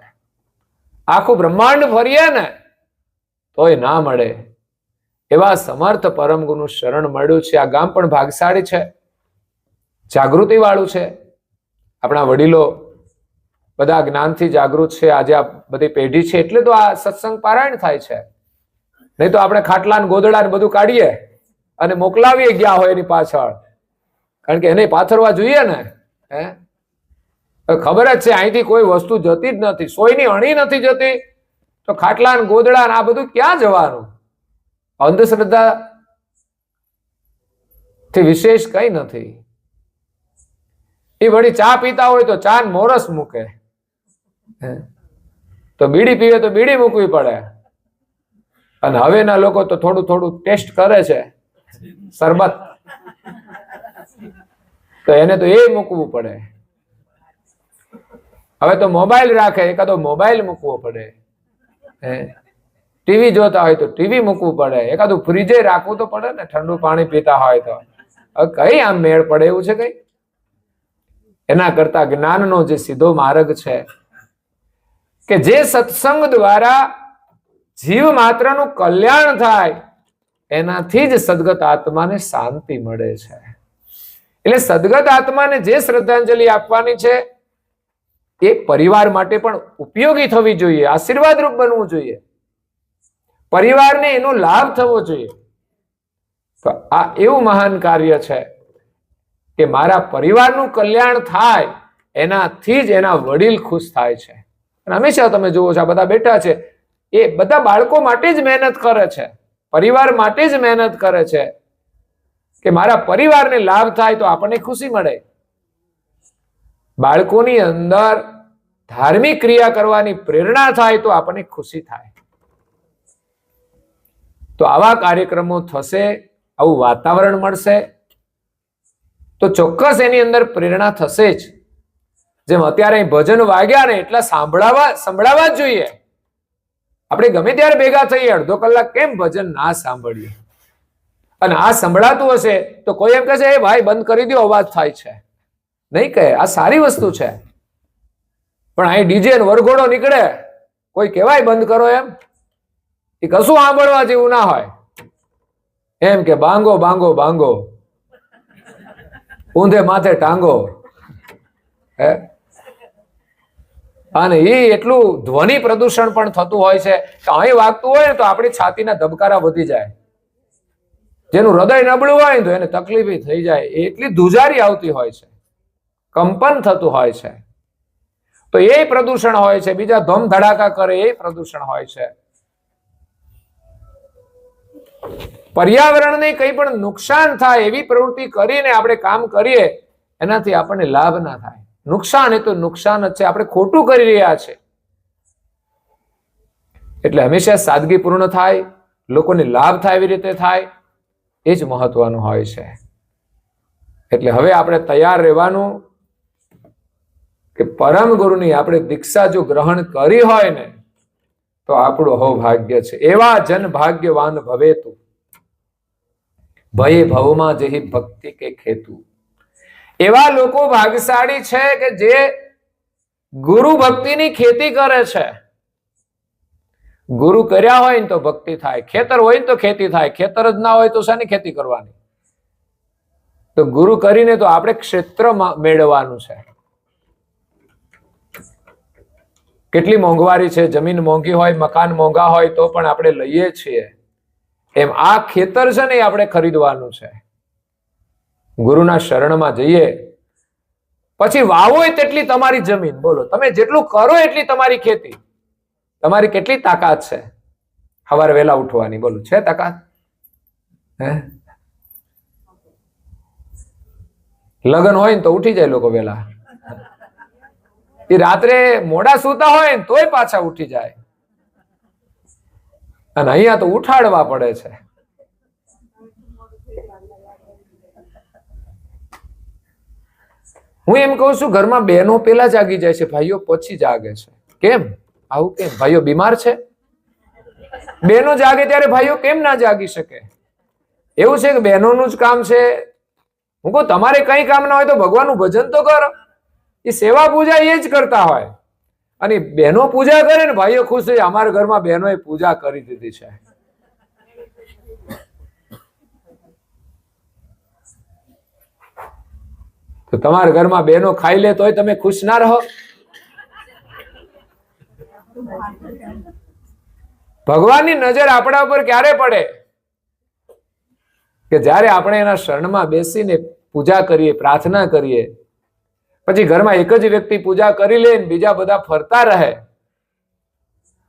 આખું બ્રહ્માંડ ફરીએ ને તોય ના મળે એવા સમર્થ પરમ ગુરુનું શરણ મળ્યું છે. આ ગામ પણ ભાગશાળી છે, જાગૃતિ વાળું છે. આપણા વડીલો બધા જ્ઞાનથી જાગૃત છે. આજે આ બધી પેઢી છે એટલે તો આ સત્સંગ પારાયણ થાય છે. નહીં તો આપણે ખાટલા ને ગોદડા ને બધું કાઢીએ અને મોકલાવીએ ગયા હોય એની પાછળ, કારણ કે એને પાથરવા જોઈએ ને. ખબર જ છે અહીંથી કોઈ વસ્તુ જતી જ નથી, સોયની અણી નથી જતી, તો ખાટલા ને ગોદડા ને આ બધું ક્યાં જવાનું? અંધશ્રદ્ધા થી વિશેષ કઈ નથી. એ વળી ચા પીતા હોય તો ચા ને મોરસ મૂકે, તો બીડી પીવે તો બીડી મૂકવી પડે. અને હવેના લોકો તો થોડું થોડું ટેસ્ટ કરે છે, શરબત, તો એને તો એ મૂકવું પડે. હવે તો મોબાઈલ રાખે, એકાદો મોબાઈલ મૂકવો પડે. ટીવી જોતા હોય તો ટીવી મૂકવું પડે, એકાદું ફ્રીજે રાખવું તો પડે ને, ઠંડુ પાણી પીતા હોય તો. હવે કઈ આમ મેળ પડે એવું છે કઈ? એના કરતા જ્ઞાનનો જે સીધો માર્ગ છે કે જે સત્સંગ દ્વારા જીવ માત્રનું કલ્યાણ થાય, એનાથી જ સદગત આત્માને શાંતિ મળે છે. એટલે સદગત આત્માને જે શ્રદ્ધાંજલિ આપવાની છે એ પરિવાર માટે પણ ઉપયોગી થવી જોઈએ, આશીર્વાદરૂપ બનવું જોઈએ, પરિવારને એનો લાભ થવો જોઈએ. તો આ એવું મહાન કાર્ય છે કે મારા પરિવારનું કલ્યાણ થાય, એનાથી જ એના વડીલ ખુશ થાય છે. અને હંમેશા તમે જુઓ છો આ બધા બેઠા છે, એ બધા બાળકો માટે જ મહેનત કરે છે, પરિવાર માટે જ મહેનત કરે છે કે મારા પરિવારને લાભ થાય તો આપણને ખુશી મળે. બાળકોની અંદર ધાર્મિક ક્રિયા કરવાની પ્રેરણા થાય તો આપણને ખુશી થાય. તો આવા કાર્યક્રમો થશે, આવું વાતાવરણ મળશે તો ચોક્કસ એની અંદર પ્રેરણા થશે જ. જેમ અત્યારે ભજન વાગ્યા ને એટલા સંભળાવા જ જોઈએ. આપણે ગમે ત્યારે ભેગા થઈએ, અડધો કલાક કેમ ભજન ના સાંભળીએ? અને આ સંભળાતું હશે તો કોઈ એમ કહે છે એ ભાઈ બંધ કરી દો, અવાજ થાય છે. નહીં કહે, આ સારી વસ્તુ છે. પણ અહીં ડીજે વરઘોડો નીકળે, કોઈ કહેવાય બંધ કરો એમ? એ કશું સાંભળવા જેવું ના હોય. એમ કે બાંગો બાંગો બાંગો, ઊંધે માથે ટાંગો. હે, અને એ એટલું ધ્વનિ પ્રદૂષણ પણ થતું હોય છે કે અહીં વાગતું હોય ને તો આપણી છાતીના ધબકારા વધી જાય. જેનું હૃદય નબળું હોય ને તો એને તકલીફ થઈ જાય, એટલી ધુજારી આવતી હોય છે, કંપન થતું હોય છે. તો એ પ્રદૂષણ હોય છે. બીજા ધમ ધડાકા કરે એ પ્રદૂષણ હોય છે. પર્યાવરણને કંઈ પણ નુકસાન થાય એવી પ્રવૃત્તિ કરીને આપણે કામ કરીએ, એનાથી આપણને લાભ ના થાય. નુકસાન એ તો નુકસાન જ છે, આપણે ખોટું કરી રહ્યા છે. એટલે હંમેશા સાદગીપૂર્ણ થાય, લોકોને લાભ થાય એવી રીતે થાય, એ જ મહત્વનું હોય છે. એટલે હવે આપણે તૈયાર રહેવાનું કે પરમ ગુરુની આપણે દીક્ષા જો ગ્રહણ કરી હોય ને તો આપણું અહોભાગ્ય છે. એવા જન ભાગ્યવાન ભવેતું, ભય ભવમાં જેહી ભક્તિ કે ખેતું. એવા લોકો ભાગ્યશાળી છે કે જે ગુરુ ભક્તિની ખેતી કરે છે. ગુરુ કર્યા હોય ને તો ભક્તિ થાય, ખેતર હોય ને તો ખેતી થાય, ખેતર જ ના હોય તો શાની ખેતી કરવાની? તો ગુરુ કરીને તો આપણે ક્ષેત્રમાં મેળવવાનું છે. કેટલી મોંઘવારી છે, જમીન મોંઘી હોય, મકાન મોંઘા હોય તો પણ આપણે લઈએ છીએ. એમ આ ખેતર છે ને એ આપણે ખરીદવાનું છે. ગુરુના શરણમાં જઈએ પછી વાવો તેટલી તમારી જમીન. બોલો, તમે જેટલું કરો એટલી તમારી ખેતી. તમારી કેટલી તાકાત છે સવારે વહેલા ઉઠવાની? બોલો, છે તાકાત? હે, લગ્ન હોય ને તો ઉઠી જાય લોકો વહેલા. એ રાત્રે મોડા સૂતા હોય ને તોય પાછા ઉઠી જાય. અને અહીંયા તો ઉઠાડવા પડે છે. હું એમ કહું છું, ઘરમાં બહેનો પેલા જાગી જાય છે, ભાઈઓ પછી જાગે છે. કેમ આવું? કેમ? ભાઈઓ બીમાર છે? બહેનો જાગે ત્યારે ભાઈઓ કેમ ના જાગી શકે? એવું છે કે બહેનોનું જ કામ છે? હું કહું તમારે કઈ કામ ના હોય તો ભગવાનનું ભજન તો કરો. એ સેવા પૂજા એ જ કરતા હોય. અને બહેનો પૂજા કરે ને ભાઈઓ ખુશ થઈ. અમારા ઘરમાં બહેનોએ પૂજા કરી દીધી છે. તો તમારા ઘરમાં બહેનો ખાઈ લે તોય તમે ખુશ ના રહો? ભગવાનની નજર આપણા ઉપર ક્યારે પડે? કે જ્યારે આપણે એના શરણમાં બેસીને પૂજા કરીએ, પ્રાર્થના કરીએ. પછી ઘરમાં એક જ વ્યક્તિ પૂજા કરી લે ને બીજા બધા ફરતા રહે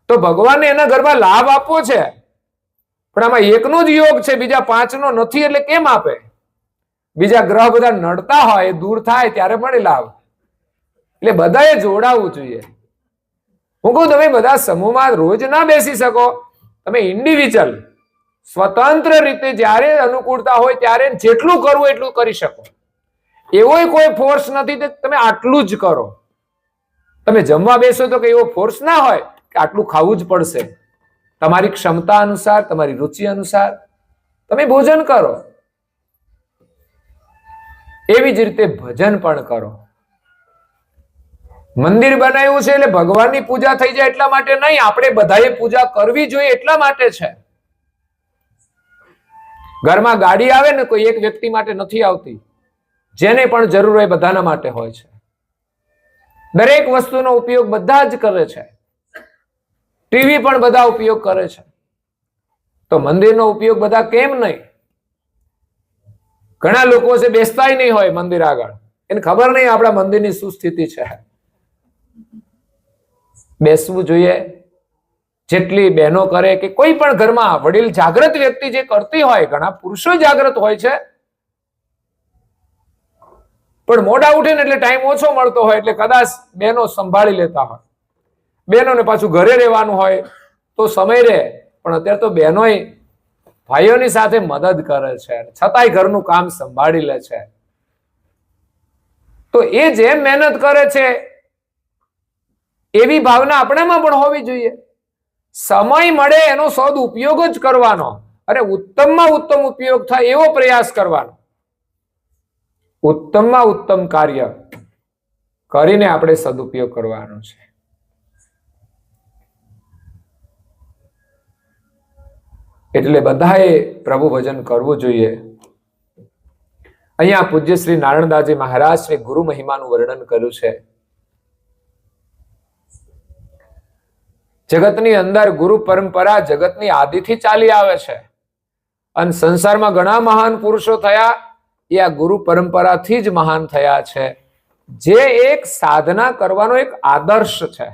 તો ભગવાનને એના ઘરમાં લાભ આપવો છે, પણ આમાં એકનો જ યોગ છે, બીજા 5નો નથી, એટલે કેમ આપે? બીજા ગ્રહ બધા નડતા હોય, દૂર થાય ત્યારે મળે લાભ. એટલે બધાએ જોડાવું જોઈએ. હું કહું તમે બધા સમૂહમાં રોજ ના બેસી શકો, તમે ઇન્ડિવિજ્યુઅલ સ્વતંત્ર રીતે જ્યારે અનુકૂળતા હોય ત્યારે જેટલું કરવું એટલું કરી શકો. એવો કોઈ ફોર્સ નથી કે તમે આટલું જ કરો. તમે જમવા બેસો તો કે એવો ફોર્સ ના હોય કે આટલું ખાવું જ પડશે. તમારી ક્ષમતા અનુસાર, તમારી રુચિ અનુસાર તમે ભોજન કરો. એવી જ રીતે ભજન પણ કરો. મંદિર બનાવ્યું છે એટલે ભગવાનની પૂજા થઈ જાય એટલા માટે નહીં, આપણે બધાએ પૂજા કરવી જોઈએ એટલા માટે છે. ઘરમાં ગાડી આવે ને, કોઈ એક વ્યક્તિ માટે નથી આવતી, જેને પણ જરૂર હોય બધાના માટે હોય છે. દરેક વસ્તુનો ઉપયોગ બધા જ કરે છે. ટીવી પણ બધા ઉપયોગ કરે છે, તો મંદિરનો ઉપયોગ બધા કેમ નહીં? ઘણા લોકો છે બેસતા નહીં હોય મંદિર આગળ, એને ખબર નહીં આપણા મંદિરની શું સ્થિતિ છે. બેસવું જોઈએ. જેટલી બહેનો કરે કે કોઈ પણ ઘરમાં વડીલ જાગૃત વ્યક્તિ જે કરતી હોય, ઘણા પુરુષો જાગૃત હોય છે, પણ મોડા ઉઠે ને એટલે ટાઈમ ઓછો મળતો હોય, એટલે કદાચ બહેનો સંભાળી લેતા હોય. બહેનોને પાછું ઘરે રહેવાનું હોય તો સમય રહે, પણ અત્યારે તો બહેનોય ભાઈઓની સાથે મદદ કરે છે, છતાંય ઘરનું કામ સંભાળી લે છે. તો એ જેમ મહેનત કરે છે એવી ભાવના આપણામાં પણ હોવી જોઈએ. સમય મળે એનો સદુપયોગ જ કરવાનો, અને ઉત્તમમાં ઉત્તમ ઉપયોગ થાય એવો પ્રયાસ કરવાનો. ઉત્તમમાં ઉત્તમ કાર્ય કરીને આપણે સદુપયોગ કરવાનો છે. એટલે બધાએ પ્રભુ ભજન કરવું જોઈએ. અહીંયા પૂજ્ય શ્રી નારાયણદાસજી મહારાજ શ્રી ગુરુ મહિમાનું વર્ણન કર્યું છે. જગતની અંદર ગુરુ પરંપરા જગતની આદિથી ચાલી આવે છે, અને સંસારમાં ઘણા મહાન પુરુષો થયા એ આ ગુરુ પરંપરાથી જ મહાન થયા છે, જે એક સાધના કરવાનો એક આદર્શ છે.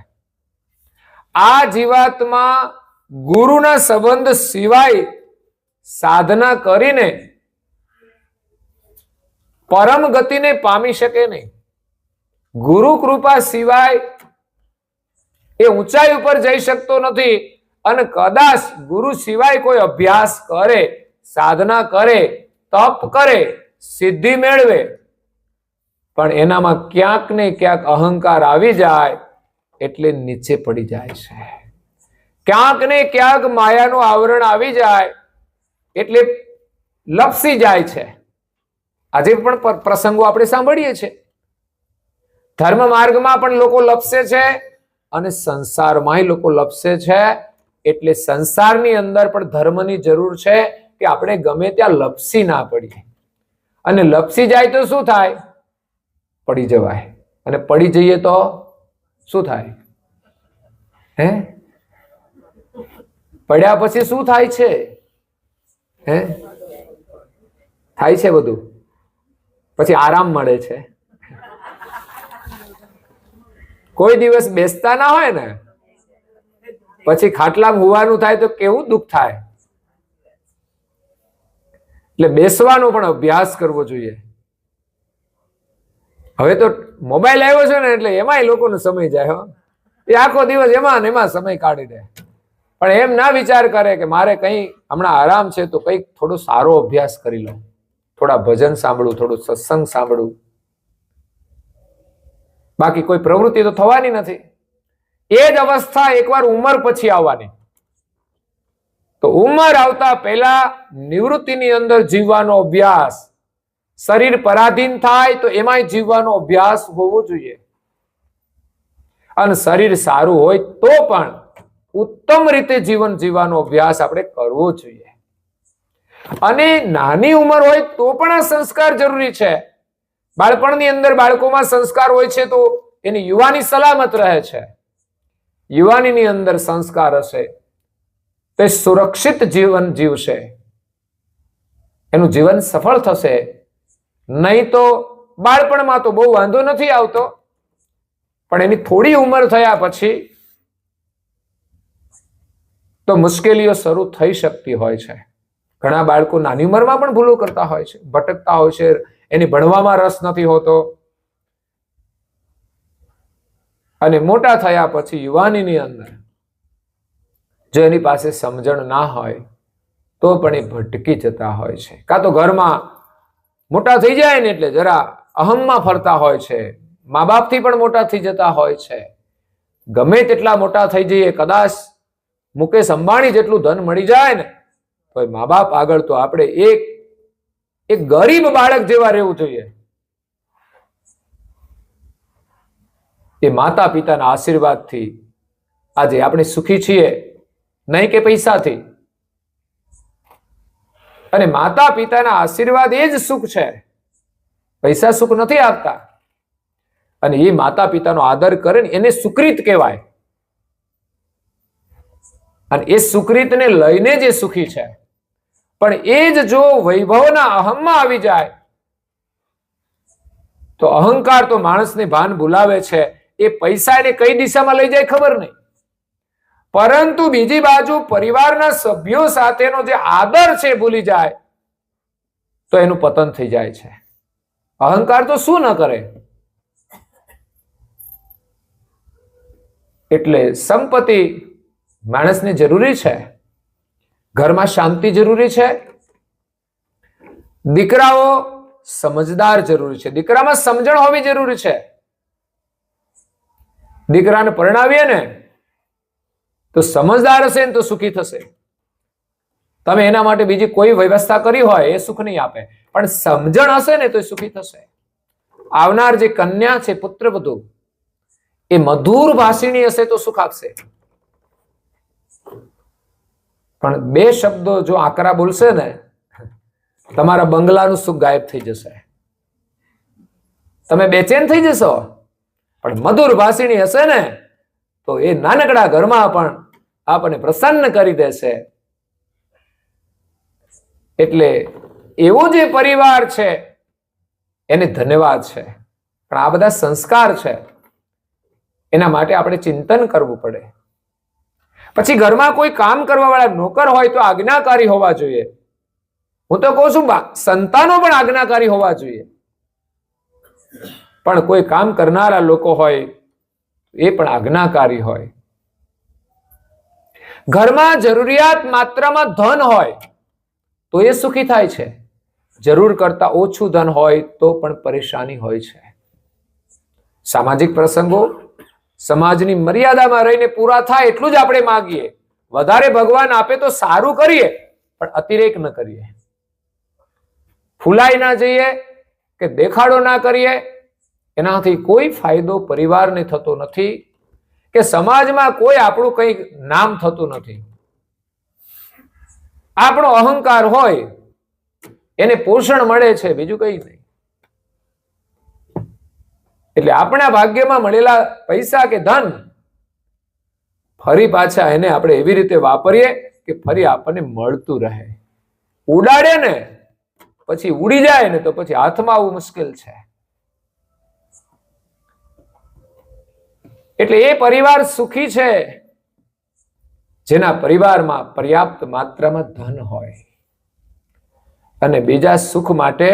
આ જીવાતમાં ગુરુના સંબંધ સિવાય સાધના કરીને પરમ ગતિને પામી શકે નહીં. ગુરુ કૃપા સિવાય એ ઊંચાઈ ઉપર જઈ શકતો નથી, અને કદાચ ગુરુ સિવાય કોઈ અભ્યાસ કરે, સાધના કરે, તપ કરે, સિદ્ધિ મેળવે, પણ એનામાં ક્યાંક ને ક્યાંક અહંકાર આવી જાય એટલે નીચે પડી જાય છે. ક્યાંક ને ક્યાંક માયાનું આવરણ આવી જાય એટલે લપસી જાય છે. આજે પણ પ્રસંગો આપણે સાંભળીએ છીએ. ધર્મ માર્ગમાં પણ લોકો લપસે છે, અને સંસારમાંય લોકો લપસે છે. એટલે સંસારની અંદર પણ ધર્મની જરૂર છે કે આપણે ગમે ત્યાં લપસી ના પડીએ. અને લપસી જાય તો શું થાય? પડી જવાય. અને પડી જઈએ તો શું થાય? હે, પડ્યા પછી શું થાય છે? હે, થાય છે બધું. પછી આરામ મળે છે. કોઈ દિવસ બેસતા ના હોય ને, પછી ખાટલામાં હોવાનું થાય તો કેવું દુઃખ થાય. એટલે બેસવાનો પણ અભ્યાસ કરવો જોઈએ. હવે તો મોબાઈલ આવ્યો છે ને, એટલે એમાંય લોકોનો સમય જાય. એ આખો દિવસ એમાં ને એમાં સમય કાઢી દે, પણ એમ ના વિચાર કરે કે મારે કઈ હમણાં આરામ છે તો કંઈક થોડો સારો અભ્યાસ કરી લો, થોડા ભજન સાંભળું, થોડું સત્સંગ સાંભળું. બાકી કોઈ પ્રવૃત્તિ તો થવાની નથી. એ જ અવસ્થા એકવાર ઉંમર પછી આવવાની. તો ઉંમર આવતા પહેલા નિવૃત્તિની અંદર જીવવાનો અભ્યાસ, શરીર પરાધીન થાય તો એમાંય જીવવાનો અભ્યાસ હોવો જોઈએ. અને શરીર સારું હોય તો પણ ઉત્તમ રીતે જીવન જીવવાનો અભ્યાસ આપણે કરવો જોઈએ. અને નાની ઉંમર હોય તો પણ આ સંસ્કાર જરૂરી છે. બાળપણની અંદર બાળકોમાં સંસ્કાર હોય છે તો એની યુવાની સલામત રહે છે. યુવાનીની અંદર સંસ્કાર હશે તે સુરક્ષિત જીવન જીવશે, એનું જીવન સફળ થશે. નહીં તો બાળપણમાં તો બહુ વાંધો નથી આવતો, પણ એની થોડી ઉંમર થયા પછી તો મુશ્કેલીઓ શરૂ થઈ શકતી હોય છે. ઘણા બાળકો નાની ઉંમરમાં પણ ભૂલો કરતા હોય છે, ભટકતા હોય છે, એની ભણવામાં રસ નથી હોતો, અને મોટા થયા પછી યુવાનીની અંદર જો એની પાસે સમજણ ના હોય તો પણ એ ભટકી જતા હોય છે. કાં તો ઘરમાં મોટા થઈ જાય ને એટલે જરા અહમમાં ફરતા હોય છે, મા બાપથી પણ મોટા થઈ જતા હોય છે. ગમે તેટલા મોટા થઈ જઈએ, કદાચ મુકેશ અંબાણી જેટલું ધન મળી જાય ને તો મા બાપ આગળ તો આપણે એક ગરીબ બાળક જેવા રહેવું જોઈએ. એ માતા પિતાના આશીર્વાદથી આજે આપણે સુખી છીએ, નહીં કે પૈસાથી. અને માતા પિતાના આશીર્વાદ એ જ સુખ છે, પૈસા સુખ નથી આપતા. અને એ માતા પિતાનો આદર કરે ને એને સુકૃત કહેવાય. અને એ સુકૃતને લઈને જે સુખી છે. પણ એ જ જો વૈભવના અહમમાં આવી જાય તો અહંકાર તો માણસને ભાન ભૂલાવે છે. એ પૈસા એને કઈ દિશામાં લઈ જાય ખબર નહીં, પરંતુ બીજી બાજુ પરિવારના સભ્યો સાથેનો જે આદર છે ભૂલી જાય તો એનું પતન થઈ જાય છે. અહંકાર તો શું ન કરે. એટલે સંપત્તિ માણસને જરૂરી છે, ઘરમાં શાંતિ જરૂરી છે, દીકરાઓ સમજદાર જરૂરી છે, દીકરામાં સમજણ હોવી જરૂરી છે. દીકરાને પરણાવીએ ને તો સમજદાર હશે ને તો સુખી થશે. તમે એના માટે બીજી કોઈ વ્યવસ્થા કરી હોય એ સુખ નહીં આપે, પણ સમજણ હશે ને તો એ સુખી થશે. આવનાર જે કન્યા છે, પુત્રવધુ, એ મધુર ભાષિણી હશે તો સુખ આપશે. પણ બે શબ્દો જો આકરા બોલશે ને તમારા બંગલાનું સુખ ગાયબ થઈ જશે, તમે બેચેન થઈ જશો. પણ મધુર ભાષિણી હશે ને તો એ નાનકડા ઘરમાં પણ આપણને પ્રસન્ન કરી દેશે. એટલે એવો જે પરિવાર છે એને ધન્યવાદ છે. પણ આ બધા સંસ્કાર છે, એના માટે આપણે ચિંતન કરવું પડે. પછી ઘરમાં કોઈ કામ કરવા વાળા નોકર હોય તો આજ્ઞાકારી હોવા જોઈએ. હું તો કહું છું સંતાનો પણ આજ્ઞાકારી હોવા જોઈએ. પણ કોઈ કામ કરનારા લોકો હોય એ પણ આજ્ઞાકારી હોય. ઘરમાં જરૂરિયાત માત્રામાં ધન હોય તો એ સુખી થાય છે, જરૂર કરતા ઓછું ધન હોય તો પણ પરેશાની હોય છે. સામાજિક પ્રસંગો સમાજની મર્યાદામાં રહીને પૂરા થાય એટલું જ આપણે માંગીએ. વધારે ભગવાન આપે તો સારું કરીએ, પણ અતિરેક ન કરીએ, ફૂલાઈ ના જઈએ કે દેખાડો ના કરીએ. એનાથી કોઈ ફાયદો પરિવારને થતો નથી કે સમાજમાં કોઈ આપણું કંઈ નામ થતું નથી. આપણો અહંકાર હોય એને પોષણ મળે છે, બીજું કંઈ નહીં. એટલે આપણા ભાગ્યમાં મળેલા પૈસા કે ધન ફરી પાછા એને આપણે એવી રીતે વાપરીએ કે ફરી આપણને મળતું રહે. ઉડાડે ને પછી ઉડી જાય ને તો પછી હાથમાં આવવું મુશ્કેલ છે. એટલે એ પરિવાર સુખી છે જેના પરિવારમાં પર્યાપ્ત માત્રામાં ધન હોય અને બીજા સુખ માટે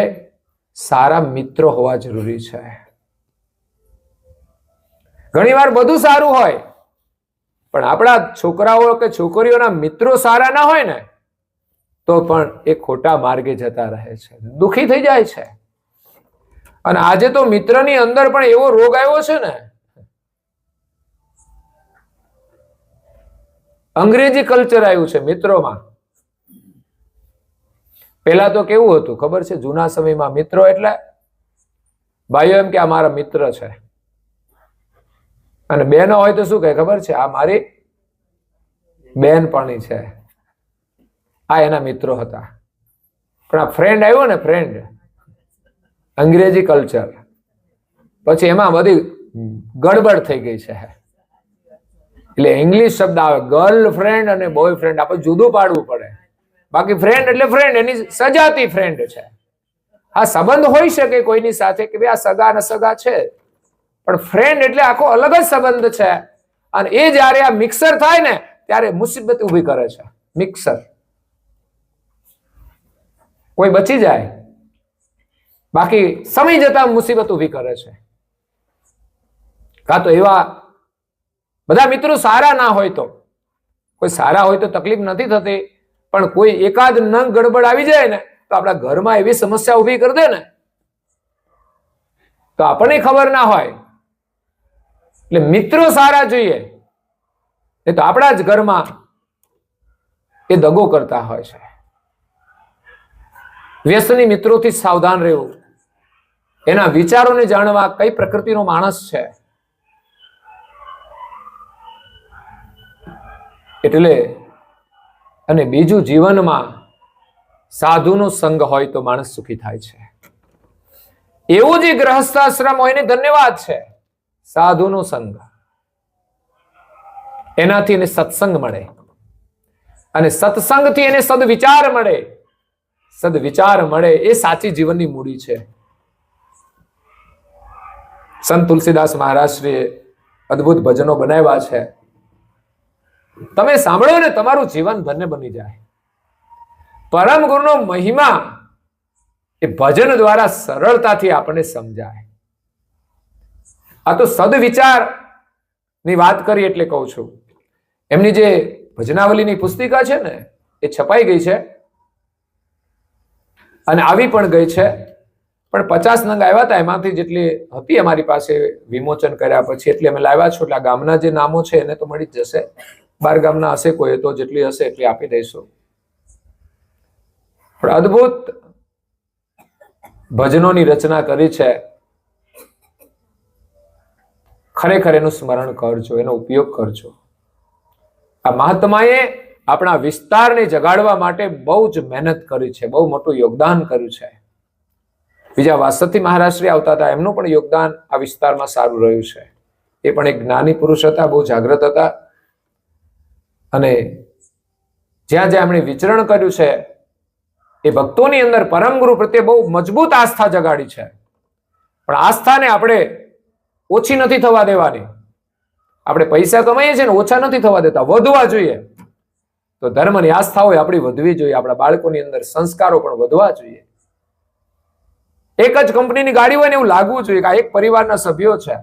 સારા મિત્રો હોવા જરૂરી છે. ઘણીવાર બધું સારું હોય પણ આપણા છોકરાઓ કે છોકરીઓના મિત્રો સારા ના હોય ને તો પણ એ ખોટા માર્ગે જતા રહે છે, દુખી થઈ જાય છે. અને આજે તો મિત્રની અંદર પણ એવો રોગ આવ્યો છે ને, અંગ્રેજી કલ્ચર આવ્યું છે મિત્રોમાં. પેલા તો કેવું હતું ખબર છે? જૂના સમયમાં મિત્રો એટલે ભાઈઓ એમ કે આ મારા મિત્ર છે, અને બહેનો હોય તો શું કહે ખબર છે? આ મારી બેનપણી છે, આ એના મિત્રો હતા. પણ આ ફ્રેન્ડ આવ્યો ને, ફ્રેન્ડ, અંગ્રેજી કલ્ચર, પછી એમાં બધી ગડબડ થઈ ગઈ છે. એટલે ઇંગ્લિશ શબ્દ આવે, ગર્લફ્રેન્ડ અને બોયફ્રેન્ડ આપણે જુદું પાડવું પડે. બાકી ફ્રેન્ડ એટલે ફ્રેન્ડ, એની સજાતી ફ્રેન્ડ છે. આ સંબંધ હોઈ શકે કોઈની સાથે કે ભાઈ આ સગા ન સગા છે, પણ ફ્રેન્ડ એટલે આખો અલગ જ સંબંધ છે. અને એ જ્યારે આ મિક્સર થાય ને ત્યારે મુસીબત ઊભી કરે છે. મિક્સર, કોઈ બચી જાય, બાકી સમય જતા મુસીબત ઊભી કરે છે. કાં તો એવા બધા મિત્રો સારા ના હોય, તો કોઈ સારા હોય તો તકલીફ નથી થતી, પણ કોઈ એકાદ નંગ ગડબડ આવી જાય ને તો આપણા ઘરમાં એવી સમસ્યા ઊભી કરી દે ને તો આપણને ખબર ના હોય. એટલે મિત્રો સારા જોઈએ, એ તો આપણા જ ઘરમાં એ દગો કરતા હોય છે. વ્યસની મિત્રોથી સાવધાન રહેવું, એના વિચારોને જાણવા, કઈ પ્રકૃતિનો માણસ છે. એટલે અને બીજું, જીવનમાં સાધુનો સંગ હોય તો માણસ સુખી થાય છે. એવું જે ગ્રહસ્થાશ્રમ હોય ને ધન્યવાદ છે. સાધુનો સંગ, એનાથી એને સત્સંગ મળે, અને સત્સંગથી એને સદવિચાર મળે. સદવિચાર મળે એ સાચી જીવનની મૂડી છે. સંત તુલસીદાસ મહારાજશ્રીએ અદ્ભુત ભજનો બનાવ્યા છે. તમે સાંભળો ને તમારું જીવન ધન્ય બની જાય. પરમ ગુરુનો મહિમા એ ભજન દ્વારા સરળતાથી આપણને સમજાય. આ તો સદવિચાર ની વાત કરી એટલે કહું છું. એમની જે ભજનાવલીની પુસ્તિકા છે ને એ છપાઈ ગઈ છે અને આવી પણ ગઈ છે, પણ 50 નંગ આવ્યા હતા, એમાંથી જેટલી હતી અમારી પાસે વિમોચન કર્યા પછી એટલે અમે લાવ્યા છો. એટલે આ ગામના જે નામો છે એને તો મળી જ જશે, 12 ગામના હશે કોઈ તો જેટલી હશે એટલી આપી દઈશું. પણ અદ્ભુત ભજનોની રચના કરી છે. ખરેખર એનું સ્મરણ કરજો, એનો ઉપયોગ કરજો. આ મહાત્માએ આપણા વિસ્તારને જગાડવા માટે બહુ જ મહેનત કરી છે, બહુ મોટું યોગદાન કર્યું છે. બીજા વાસથી મહારાજશ્રી આવતા હતા, એમનું પણ યોગદાન આ વિસ્તારમાં સારું રહ્યું છે. એ પણ એક જ્ઞાની પુરુષ હતા, બહુ જાગૃત હતા, અને જ્યાં જ્યાં એમણે વિચરણ કર્યું છે એ ભક્તોની અંદર પરમ ગુરુ પ્રત્યે બહુ મજબૂત આસ્થા જગાડી છે. પણ આસ્થાને આપણે ઓછી નથી થવા દેવાની. આપણે પૈસા કમાઈએ છીએ ને ઓછા નથી થવા દેતા, વધવા જોઈએ. તો ધર્મની આસ્થા હોય આપણી વધવી જોઈએ. આપણા બાળકોની અંદર સંસ્કારો પણ વધવા જોઈએ. એક જ કંપનીની ગાડી હોય ને એવું લાગવું જોઈએ કે આ એક પરિવારના સભ્યો છે.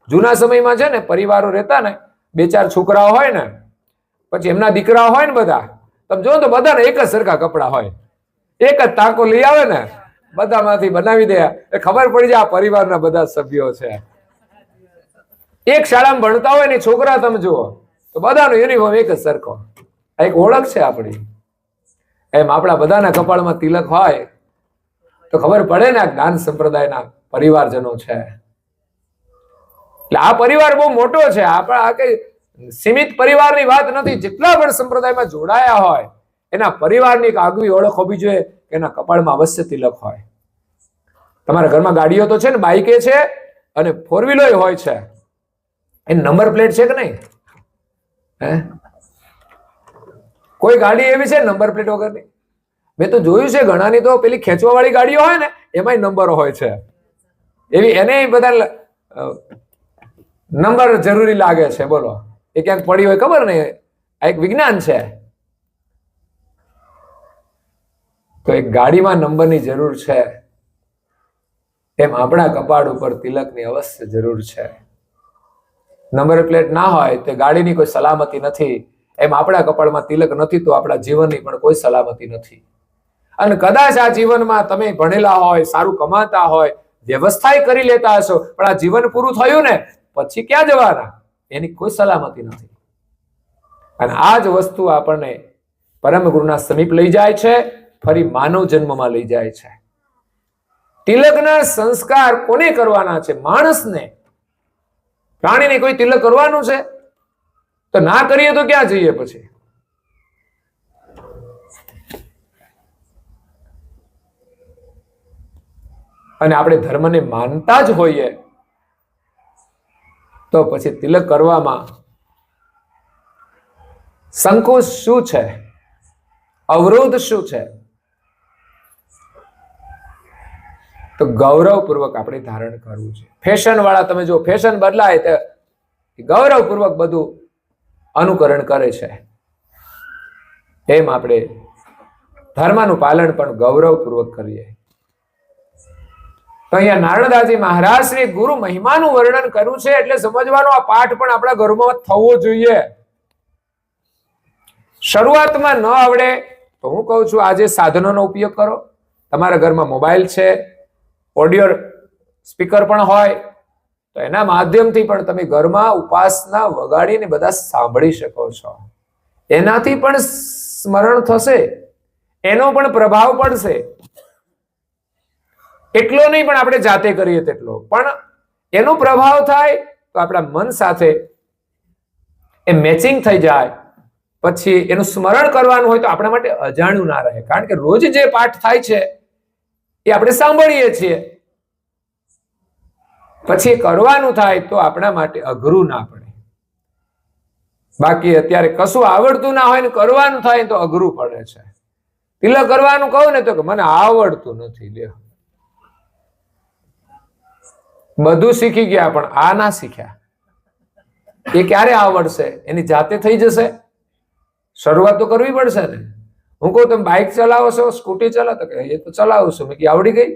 જૂના સમયમાં છે ને પરિવારો રહેતા ને, 2-4 છોકરાઓ હોય ને, પછી એમના દીકરાઓ હોય ને બધા, તમે જો તો બધાને એક જ સરખા કપડા હોય, એક જ તાકો લઈ આવે ને, બધામાંથી બનાવી દે, એ ખબર પડી જાય આ પરિવારના બધા સભ્યો છે. એક શાળામાં ભણતા હોય ને છોકરા તમે જુઓ તો બધાનો યુનિફોર્મ એક જ સરખો. આ એક ઓળખ છે આપણી. એમ આપણા બધાના કપાળમાં તિલક હોય તો ખબર પડે ને આ જ્ઞાન સંપ્રદાયના પરિવારજનો છે. એટલે આ પરિવાર બહુ મોટો છે. આપણા આ કઈ સીમિત પરિવારની વાત નથી. જેટલા પણ સંપ્રદાયમાં જોડાયા હોય એના પરિવારની એક આગવી ઓળખ હોવી જોઈએ કે એના કપાળમાં અવશ્ય તિલક હોય. તમારા ઘરમાં ગાડીઓ તો છે ને, બાઇકે છે અને 4 વ્હીલર હોય છે, એ નંબર પ્લેટ છે કે નહીં? હે, કોઈ ગાડી એવી છે નંબર પ્લેટ વગરની? મેં તો જોયું છે ઘણાની તો પેલી ખેંચવા વાળી ગાડીઓ હોય ને એમાંય નંબર હોય છે. એવી એને બધા નંબર જરૂરી લાગે છે. બોલો, એ ક્યાંક પડી હોય ખબર નહીં. આ એક વિજ્ઞાન છે. તો એક ગાડીમાં નંબરની જરૂર છે, એમ આપણા કપાળ ઉપર તિલકની અવશ્ય જરૂર છે. નંબર પ્લેટ ના હોય તો ગાડીની કોઈ સલામતી નથી. એમ આપણા કપાળમાં તિલક નથી તો આપણા જીવનની પણ કોઈ સલામતી નથી. અને કદાચ આ જીવનમાં તમે ભણેલા હોય, સારું કમાતા હોય, વ્યવસ્થા કરી લેતા હશો, પણ આ જીવન પૂરું થયું ને પછી ક્યાં જવાના એની કોઈ સલામતી નથી. અને આ જ વસ્તુ આપણને પરમ ગુરુના સમીપ લઈ જાય છે, ફરી માનવ જન્મમાં લઈ જાય છે. તિલકના સંસ્કાર કોને કરવાના છે? માણસને. પ્રાણીને કોઈ તિલક કરવાનું છે? તો ના કરીએ તો ક્યાં જઈએ પછી? અને આપણે ધર્મને માનતા જ હોઈએ તો પછી તિલક કરવામાં સંકોચ શું છે? અવરોધ શું છે? તો ગૌરવપૂર્વક આપણે ધારણ કરવું છે. ફેશન વાળા તમે જો ફેશન બદલાય તો ગૌરવપૂર્વક બધું અનુકરણ કરે છે. એમ આપણે ધર્મનું પાલન પણ ગૌરવપૂર્વક કરીએ. તો અહીંયા નારદાજી મહારાજ શ્રી ગુરુ મહિમાનું વર્ણન કર્યું છે એટલે સમજવાનો આ પાઠ પણ આપણા ઘરમાં થવો જોઈએ. શરૂઆતમાં ન આવડે તો હું કહું છું આજે સાધનોનો ઉપયોગ કરો. તમારા ઘરમાં મોબાઈલ છે, ઓડિયો સ્પીકર પણ હોય તો એના માધ્યમથી પણ તમે ઘરમાં ઉપાસના વગાડીને બધા સાંભળી શકો છો. એનાથી પણ સ્મરણ થશે, એનો પણ પ્રભાવ પડશે. એટલો નહીં પણ આપણે જાતે કરીએ તેટલો, પણ એનો પ્રભાવ થાય તો આપણા મન સાથે એ મેચિંગ થઈ જાય. પછી એનું સ્મરણ કરવાનું હોય તો આપણા માટે અજાણ્યું ના રહે, કારણ કે રોજ જે પાઠ થાય છે એ આપણે સાંભળીએ છીએ. પછી કરવાનું થાય તો આપણા માટે અઘરું ના પડે. બાકી અત્યારે કશું આવડતું ના હોય ને કરવાનું થાય તો અઘરું પડે છે. તિલક કરવાનું કહું ને તો કે મને આવડતું નથી, લ્યો બધું શીખી ગયા પણ આ ના શીખ્યા. એ ક્યારે આવડશે? એની જાતે થઈ જશે. શરૂઆત તો કરવી પડશે ને. હું કહું તમે બાઇક ચલાવો છો, સ્કૂટી ચલાવો, તો એ તો ચલાવું છું. મેં આવડી ગઈ,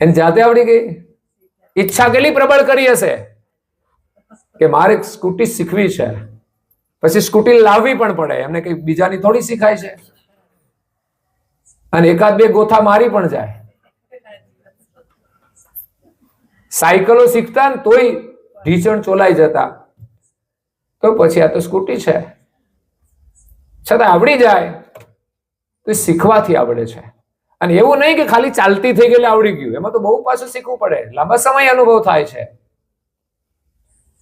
એની જાતે આવડી ગઈ. ઈચ્છા કેટલી પ્રબળ કરી હશે કે મારે સ્કૂટી શીખવી છે, પછી સ્કૂટી લાવવી પણ પડે. એમને કઈ બીજાની થોડી શીખાય છે. અને એકાદ બે ગોથા મારી પણ જાય. સાયકલો શીખતા ને તોય ઢીચણ ચોલાઈ જતા, તો પછી આ તો સ્કૂટી છે છતાં આવડી જાય તો શીખવાથી આવડે છે. અને એવું નહીં કે ખાલી ચાલતી થઈ ગયેલી આવડી ગયું, એમાં તો બહુ પાછું શીખવું પડે, લાંબા સમય અનુભવ થાય છે.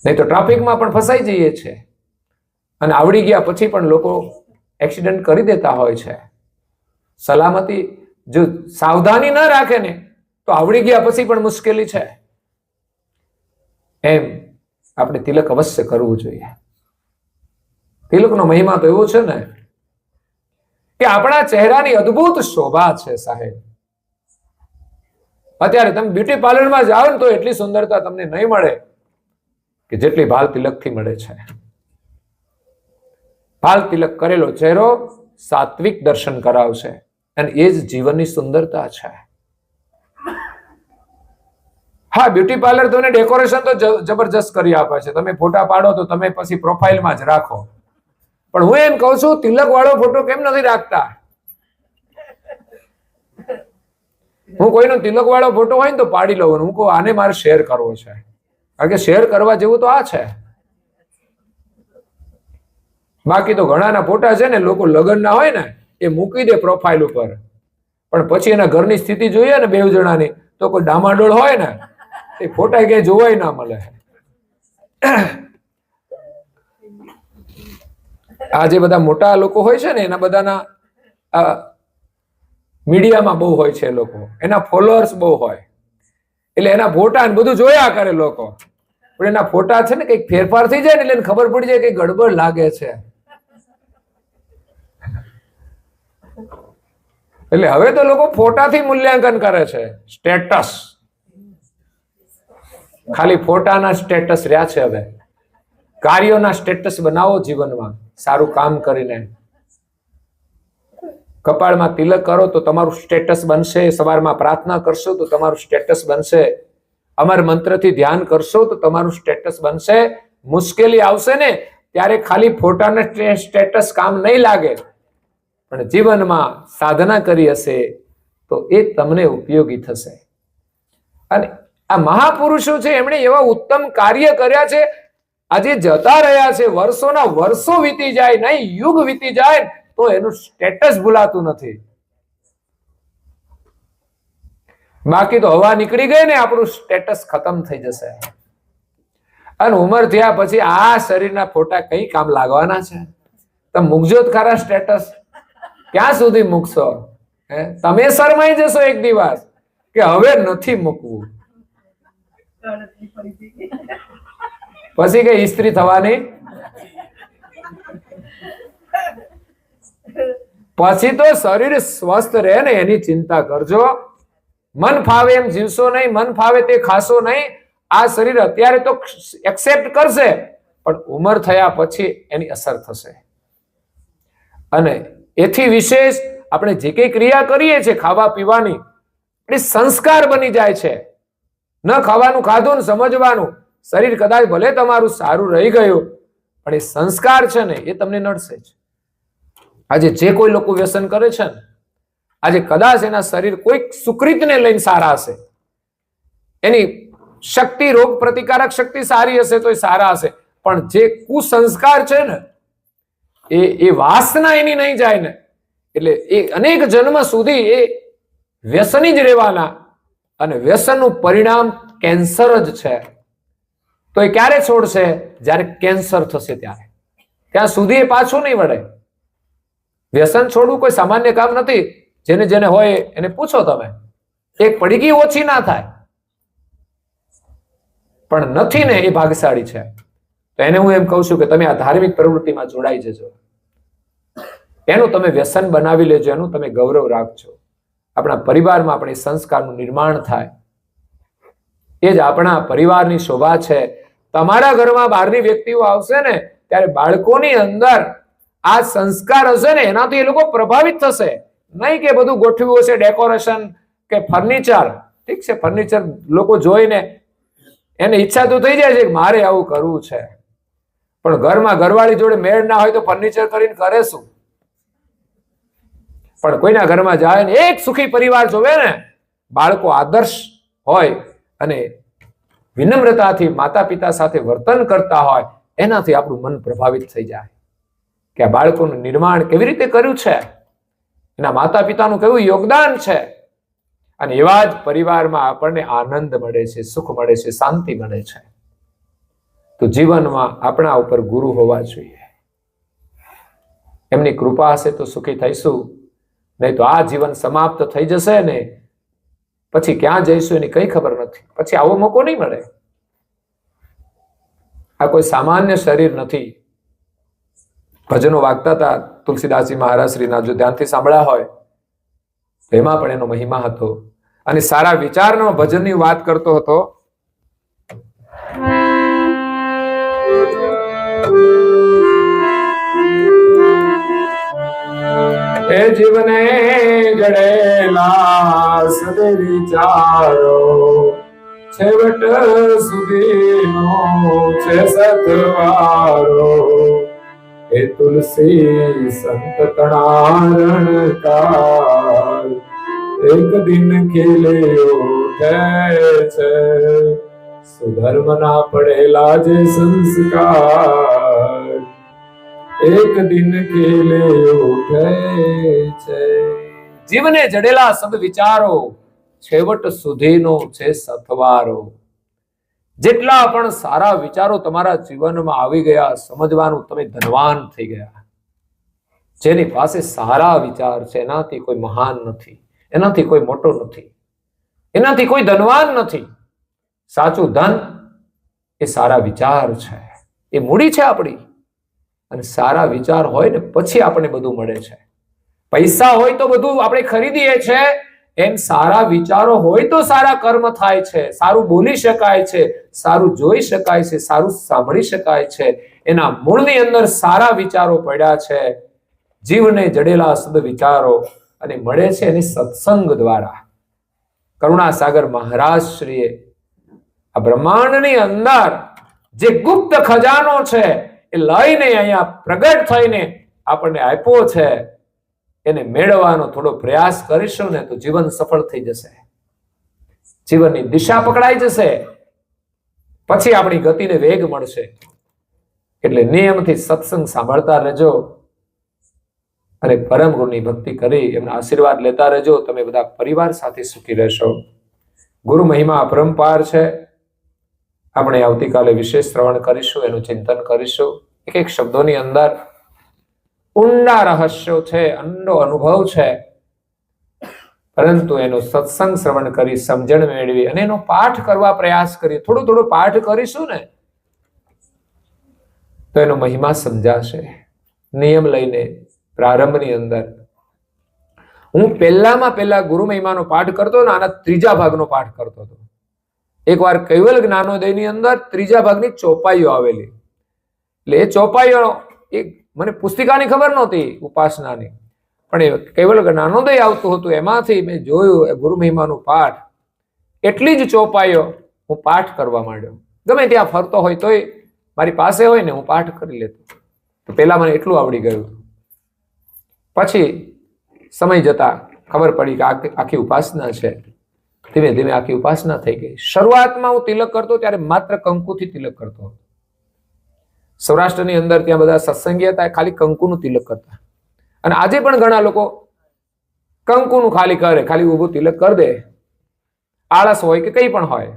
નહીં તો ટ્રાફિકમાં પણ ફસાઈ જઈએ છે. અને આવડી ગયા પછી પણ લોકો એક્સિડન્ટ કરી દેતા હોય છે. સલામતી જો સાવધાની ન રાખે ને તો આવડી ગયા પછી પણ મુશ્કેલી છે. એમ આપણે તિલક અવશ્ય કરવું જોઈએ. તિલકનો મહિમા તો એવો છે ને કે આપણા ચહેરાની અદ્ભુત શોભા છે સાહેબ. અત્યારે તમે બ્યુટી પાર્લરમાં જાઓ ને તો એટલી સુંદરતા તમને નહીં મળે કે જેટલી ભાલ તિલકથી મળે છે. ભાલ તિલક કરેલો ચહેરો સાત્વિક દર્શન કરાવશે અને એ જ જીવનની સુંદરતા છે. હા, બ્યુટી પાર્લર તમને ડેકોરેશન તો જબરજસ્ત કરી આપે છે. તમે ફોટા પાડો તો તમે પછી પ્રોફાઇલમાં જ રાખો. પણ હું એમ કહું છું તિલક વાળો ફોટો કેમ નથી રાખતા? હું કોઈનો તિલક વાળો ફોટો હોય ને તો પાડી લઉં. હું કહું આને મારે શેર કરવો છે, કારણ કે શેર કરવા જેવું તો આ છે. બાકી તો ઘણાના ફોટા છે ને લોકો લગ્નના હોય ને એ મૂકી દે પ્રોફાઇલ ઉપર, પણ પછી એના ઘરની સ્થિતિ જોઈએ ને બે જણાની તો કોઈ ડામાડોળ હોય ને એ ફોટા ક્યાંય જોવાય ના મળે. આ જે બધા મોટા લોકો હોય છે ને એના બધાના મીડિયામાં બહુ હોય છે લોકો, એના ફોલોઅર્સ બહુ હોય એટલે એના ફોટા ને બધું જોયા કરે લોકો. પણ એના ફોટા છે ને કઈક ફેરફાર થઈ જાય ને એટલે ખબર પડી જાય કે ગડબડ લાગે છે. એટલે હવે તો લોકો ફોટાથી મૂલ્યાંકન કરે છે. સ્ટેટસ, ખાલી ફોટાના સ્ટેટસ રહ્યા છે. હવે કાર્યોના સ્ટેટસ બનાવો જીવનમાં. સારું કામ કરીને કપાળમાં તિલક કરો તો તમારું સ્ટેટસ બનશે. સવારમાં પ્રાર્થના કરશો તો તમારું સ્ટેટસ બનશે. અમર મંત્રથી ધ્યાન કરશો તો તમારું સ્ટેટસ બનશે. મુશ્કેલી આવશે ને ત્યારે ખાલી ફોટાના સ્ટેટસ કામ નહીં લાગે, પણ જીવનમાં સાધના કરી હશે તો એ તમને ઉપયોગી થશે. અને આ મહાપુરુષો છે એમણે એવા ઉત્તમ કાર્ય કર્યા છે, આજે જતા રહ્યા છે. વર્ષોના વર્ષો વીતી જાય, નહીં યુગ વીતી જાય તો એનું સ્ટેટસ ભૂલાતું નથી. બાકી તો હવા નીકળી ગઈ ને આપણું સ્ટેટસ ખતમ થઈ જશે. અને ઉંમર થયા પછી આ શરીરના ફોટા કઈ કામ લાગવાના છે? તમે મૂકજો જ ખરા સ્ટેટસ. ક્યાં સુધી મૂકશો? તમે શરમાઈ જશો એક દિવસ કે હવે નથી મૂકવું. પછી કઈ ઇસ્ત્રી થવાની? પછી તો શરીર સ્વસ્થ રહે ને એની ચિંતા કરજો. મન ફાવે એમ જીવશો નહીં, મન ફાવે તે ખાશો નહીં. આ શરીર અત્યારે તો એક્સેપ્ટ કરશે, પણ ઉંમર થયા પછી એની અસર થશે. અને એથી વિશેષ આપણે જે કઈ ક્રિયા કરીએ છીએ ખાવા પીવાની, એ સંસ્કાર બની જાય છે. ન ખાવાનું ખાધું ને સમજવાનું, શરીર કદાચ ભલે તમારું સારું રહી ગયું, પણ એ સંસ્કાર છે ને એ તમને નડશે જ. આજે જે કોઈ લોકો વ્યસન કરે છે ને, આજે કદાચ એના શરીર કોઈક સુકૃતને લઈને સારા હશે, એની શક્તિ, રોગ પ્રતિકારક શક્તિ સારી હશે તો એ સારા હશે, પણ જે કુસંસ્કાર છે ને એ વાસના એની નહીં જાય ને, એટલે એ અનેક જન્મ સુધી એ વ્યસની જ રહેવાના. અને વ્યસનનું પરિણામ કેન્સર જ છે. તો એ ક્યારે છોડશે? જ્યારે કેન્સર થશે ત્યારે. ત્યાં સુધી એ પાછું નહીં વળે. વ્યસન છોડવું કોઈ સામાન્ય કામ નથી. જેને જેને હોય એને પૂછો તમે, એક પડીકી ઓછી ના થાય. પણ નથી ને એ ભાગશાળી છે. તો એને હું એમ કહું છું કે તમે આ ધાર્મિક પ્રવૃત્તિમાં જોડાઈ જજો, એનું તમે વ્યસન બનાવી લેજો, એનું તમે ગૌરવ રાખજો. આપણા પરિવારમાં આપણે સંસ્કારનું નિર્માણ થાય, એ જ આપણા પરિવારની શોભા છે. તમારા ઘરમાં બહારની વ્યક્તિઓ આવશે ને ત્યારે બાળકોની અંદર આ સંસ્કાર હશે ને એનાથી એ લોકો પ્રભાવિત થશે. નહીં કે બધું ગોઠવ્યું હશે ડેકોરેશન કે ફર્નિચર. ઠીક છે, ફર્નિચર લોકો જોઈને એને ઈચ્છા તો થઈ જાય છે કે મારે આવું કરવું છે, પણ ઘરમાં ઘરવાળી જોડે મેળ ના હોય તો ફર્નિચર કરીને કરે શું? પણ કોઈના ઘરમાં જાય ને એક સુખી પરિવાર જોવે ને, બાળકો આદર્શ હોય અને વિનમ્રતાથી માતા પિતા સાથે વર્તન કરતા હોય, એનાથી આપણું મન પ્રભાવિત થઈ જાય કે આ બાળકોનું નિર્માણ કેવી રીતે કર્યું છે, એના માતા પિતાનું કેવું યોગદાન છે. અને એવા જ પરિવારમાં આપણને આનંદ મળે છે, સુખ મળે છે, શાંતિ મળે છે. તો જીવનમાં આપણા ઉપર ગુરુ હોવા જોઈએ. એમની કૃપા હશે તો સુખી થઈશું, નહીં તો આ જીવન સમાપ્ત થઈ જશે ને પછી ક્યાં જઈશું એની કઈ ખબર નથી. પછી આવો મોકો નહીં મળે. આ કોઈ સામાન્ય શરીર નથી. ભજનો વાગતા હતા તુલસીદાસજી મહારાજ શ્રીના, જો ધ્યાનથી સાંભળ્યા હોય તો એમાં પણ એનો મહિમા હતો. અને સારા વિચારનો ભજનની વાત કરતો હતો. એ જીવને જડેલા સદે વિચારો, છેવટ સુધીનો છે સતવારો. એ તુલસી સંત તણારણકાર, એક દિન ખીલે ઉઠે છે. સુધર્મના પડેલા જે સંસ્કાર, એક દિન ખીલે ઉઠે છે. જીવને જડેલા સદ વિચારો, છેવટ સુધીનો છે સથવારો. જેટલા પણ સારા વિચારો તમારા જીવનમાં આવી ગયા, સમજવાનું તમે ધનવાન થઈ ગયા. જેની પાસે સારા વિચાર છે એનાથી કોઈ મહાન નથી, એનાથી કોઈ મોટો નથી, એનાથી કોઈ ધનવાન નથી. સાચું ધન એ સારા વિચાર છે, એ મૂડી છે આપણી. અને સારા વિચાર હોય ને પછી આપણને બધું મળે છે. પૈસા હોય તો બધું આપણે ખરીદીએ છીએ, એમ સારા વિચારો હોય તો સારા કર્મ થાય છે, સારું બોલી શકાય છે, સારું જોઈ શકાય છે, સારું સાંભળી શકાય છે. એના મૂળની અંદર સારા વિચારો પડ્યા છે. જીવને જડેલા સદ વિચારો, અને મળે છે એની સત્સંગ દ્વારા. કરુણાસાગર મહારાજ શ્રીએ આ બ્રહ્માંડની અંદર જે ગુપ્ત ખજાનો છે એ લઈને અહીંયા પ્રગટ થઈને આપણને આપ્યો છે. એને મેળવવાનો થોડો પ્રયાસ કરીશું ને તો જીવન સફળ થઈ જશે, જીવનની દિશા પકડાઈ જશે, પછી આપણી ગતિને વેગ મળશે. એટલે નિયમથી સત્સંગ સાંભળતા રહેજો અને પરમ ગુરુની ભક્તિ કરી એમના આશીર્વાદ લેતા રહેજો. તમે બધા પરિવાર સાથે સુખી રહેશો. ગુરુ મહિમા અપરંપાર છે. આપણે આવતીકાલે વિશેષ શ્રવણ કરીશું, એનું ચિંતન કરીશું. એક એક શબ્દોની અંદર ઊંડા રહસ્યો છે, ઊંડો અનુભવ છે, પરંતુ એનો સત્સંગ શ્રવણ કરી સમજણ મેળવી અને એનો પાઠ કરવા પ્રયાસ કરીએ. થોડું થોડું પાઠ કરીશું ને તો એનો મહિમા સમજાશે. નિયમ લઈને પ્રારંભની અંદર હું પહેલા ગુરુ મહિમાનો પાઠ કરતો ને આના ત્રીજા ભાગનો પાઠ કરતો હતો. એકવાર કૈવલ જ્ઞાનોદયની અંદર ત્રીજા ભાગની ચોપાઈઓ આવેલી. એટલે એ ચોપાઈઓ એક મને પુસ્તિકાની ખબર નહોતી ઉપાસનાની, પણ એ કેવલ જ્ઞાનોદય આવતું હતું એમાંથી મેં જોયું એ ગુરુ મહિમાનું પાઠ, એટલી જ ચોપાઈઓ હું પાઠ કરવા માંડ્યો. ગમે ત્યાં ફરતો હોય તોય મારી પાસે હોય ને હું પાઠ કરી લેતો. તો પહેલા મને એટલું આવડી ગયું. પછી સમય જતા ખબર પડી કે આખી ઉપાસના છે. ધીમે ધીમે આખી ઉપાસના થઈ ગઈ. શરૂઆતમાં હું તિલક કરતો ત્યારે માત્ર કંકુથી તિલક કરતો હતો. સૌરાષ્ટ્રની અંદર ત્યાં બધા સત્સંગી હતા, ખાલી કંકુનું તિલક કરતા. અને આજે પણ ઘણા લોકો કંકુનું ખાલી કરે, ખાલી ઊભું તિલક કરી દે, આળસ હોય કે કંઈ પણ હોય,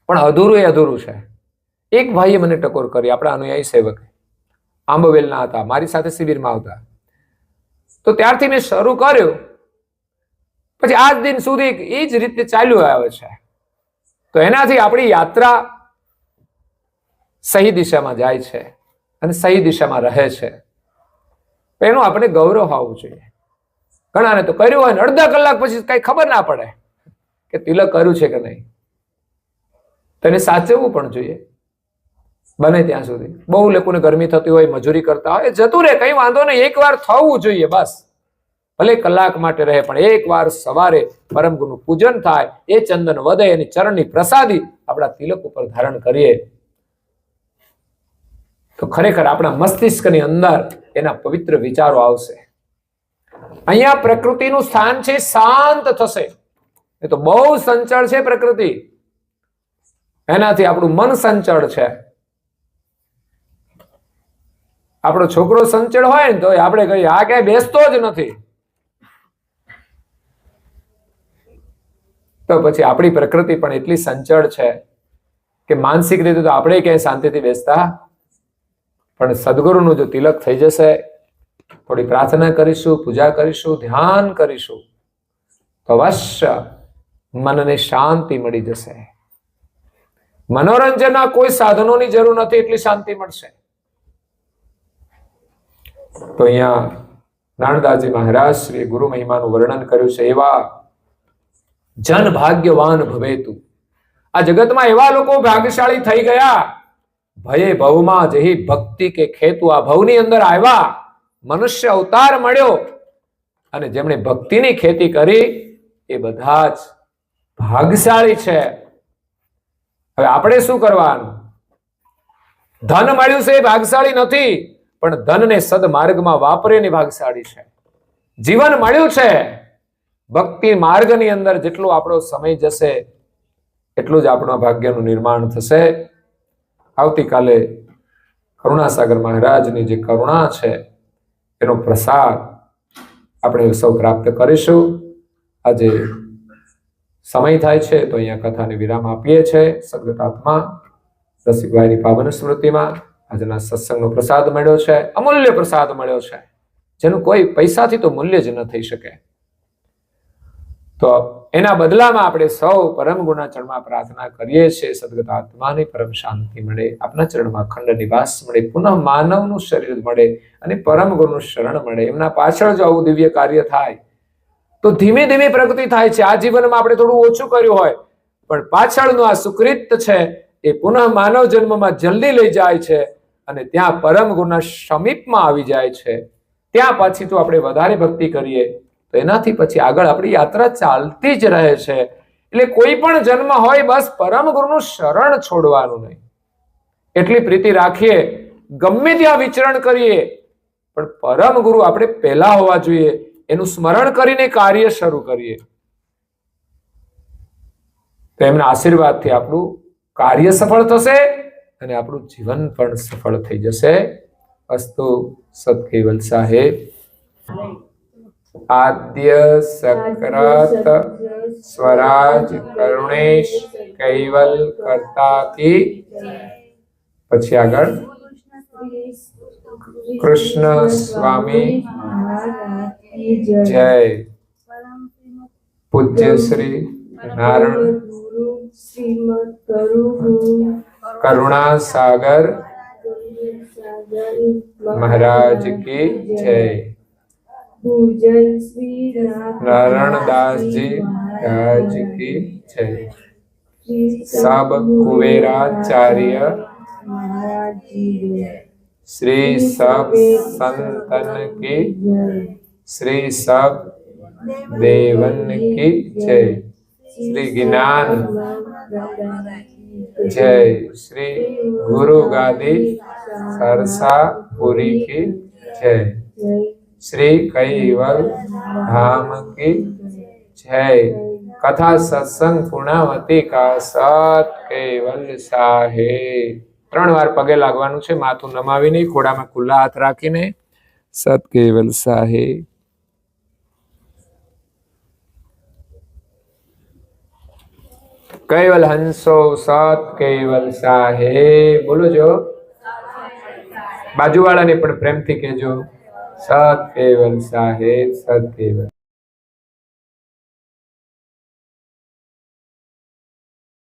પણ અધૂરું એ અધૂરું છે. એક ભાઈએ મને ટકોર કરી, આપણા અનુયાયી સેવક આંબવેલના હતા, મારી સાથે શિબિરમાં આવતા. તો ત્યારથી મેં શરૂ કર્યું, પછી આજ દિન સુધી એ જ રીતે ચાલ્યું આવે છે. તો એનાથી આપણી યાત્રા સહી દિશામાં જાય છે અને સહી દિશામાં રહે છે. એનું આપણે ગૌરવ હોવું જોઈએ. ઘણાને તો કર્યું હોય ને અડધા કલાક પછી કઈ ખબર ના પડે કે તિલક કર્યું છે કે નહીં. તેને સાચવવું પણ જોઈએ બને ત્યાં સુધી. બહુ લોકોને ગરમી થતી હોય, મજૂરી કરતા હોય, જતું રહે, કઈ વાંધો નહીં, એક વાર થવું જોઈએ બસ. ભલે કલાક માટે રહે, પણ એક વાર સવારે પરમ ગુરુનું પૂજન થાય, એ ચંદન વધે, એની ચરણની પ્રસાદી આપણા તિલક ઉપર ધારણ કરીએ તો ખરેખર આપણા મસ્તિષ્કની અંદર એના પવિત્ર વિચારો આવશે. અહીંયા પ્રકૃતિનું સ્થાન છે, શાંત થશે. એ તો બહુ સંચળ છે પ્રકૃતિ, એનાથી આપણું મન સંચળ છે. આપણો છોકરો સંચળ હોય ને તો આપણે કહીએ આ ક્યાંય બેસતો જ નથી. તો પછી આપણી પ્રકૃતિ પણ એટલી સંચળ છે કે માનસિક રીતે તો આપણે ક્યાંય શાંતિથી બેસતા. પણ સદગુરુનું જો તિલક થઈ જશે, થોડી પ્રાર્થના કરીશું, પૂજા કરીશું, ધ્યાન કરીશું, તો અવશ્ય મનને શાંતિ મળી જશે. મનોરંજનના કોઈ સાધનોની જરૂર નથી, એટલી શાંતિ મળશે. તો અહીંયા નારદાજી મહારાજ શ્રી ગુરુ મહિમાનું વર્ણન કર્યું છે. એવા જન ભાગ્યવાન ભવેતુ, આ જગતમાં એવા લોકો ભાગ્યશાળી થઈ ગયા. ભયે ભવમાં જહી ભક્તિ કે ખેતુ, આ ભવની અંદર આવ્યા, મનુષ્ય અવતાર મળ્યો, અને જેમણે ભક્તિની ખેતી કરી એ બધા જ ભાગ્યશાળી છે. હવે આપણે શું કરવાનું? ધન મળ્યું છે એ ભાગ્યશાળી નથી, પણ ધનને સદમાર્ગમાં વાપરીને ભાગ્યશાળી છે. જીવન મળ્યું છે, ભક્તિ માર્ગની અંદર જેટલો આપણો સમય જશે એટલું જ આપણા ભાગ્યનું નિર્માણ થશે. આવતીકાલે કરુણાસાગર મહારાજની જે કરુણા છે એનો પ્રસાદ આપણે સૌ પ્રાપ્ત કરીશું. આજે સમય થાય છે તો અહીંયા કથાને વિરામ આપીએ છીએ. સદગત આત્મા રસિકભાઈની પાવન સ્મૃતિમાં આજના સત્સંગનો પ્રસાદ મળ્યો છે, અમૂલ્ય પ્રસાદ મળ્યો છે, જેનું કોઈ પૈસાથી તો મૂલ્ય જ ન થઈ શકે. તો એના બદલામાં આપણે સૌ પરમ ગુરુના ચરણમાં પ્રાર્થના કરીએ છીએ, સદગત આત્માની પરમ શાંતિ મળે, આપના ચરણમાં ખંડ નિવાસ મળે, પુનઃ માનવનું શરીર મળે અને પરમ ગુરુનું શરણ મળે. એમના પાછળ જો આવું દિવ્ય કાર્ય થાય તો ધીમે ધીમે પ્રગતિ થાય છે. આ જીવનમાં આપણે થોડું ઓછું કર્યું હોય, પણ પાછળનું આ સુકૃત છે એ પુનઃ માનવ જન્મમાં જલ્દી લઈ જાય છે અને ત્યાં પરમ ગુરુના સમીપમાં આવી જાય છે. ત્યાં પછી તો આપણે વધારે ભક્તિ કરીએ તો એનાથી પછી આગળ આપણી યાત્રા ચાલતી જ રહે છે. એટલે કોઈ પણ જન્મ હોય, બસ પરમ ગુરુનું શરણ છોડવાનું નહીં. એટલી પ્રીતિ રાખીએ, ગમે ત્યાં વિચરણ કરીએ, પણ પરમ ગુરુ આપણે પહેલા હોવા જોઈએ, એનું સ્મરણ કરીને કાર્ય શરૂ કરીએ. તો એમના આશીર્વાદથી આપણું કાર્ય સફળ થશે અને આપણું જીવન પણ સફળ થઈ જશે. અસ્તુ. સત કેવલ સાહેબ. આદ્ય સક્રત સ્વરાજ કરુણેશ કૈવલ કરતા કી. પછી આગળ કૃષ્ણ સ્વામી જય. પૂજ્ય શ્રી નારાયણ કરુણા સાગર મહારાજ કી જય. નારાયણદાસજી મહારાજ કી જય. સબ કુવેરાચાર્ય महाराज की जय। श्री सब संतन की, जय। श्री सब देवन की जय। श्री ज्ञान जय। श्री गुरु गादी सरसापुरी की जय। श्री कैवल धाम की जय। कथा सत्संग पूर्णावती का सत केवल साहे। 3 વાર પગે લાગવાનું છે, માથું નમાવીને, ખોડામાં ખુલ્લા હાથ રાખીને. સત કેવલ સાહે. कैवल हंसो सत केवल साहे। बोलो जो बाजू वाला ने पण प्रेम थी कहजो सत केवल साहे, सत केवल।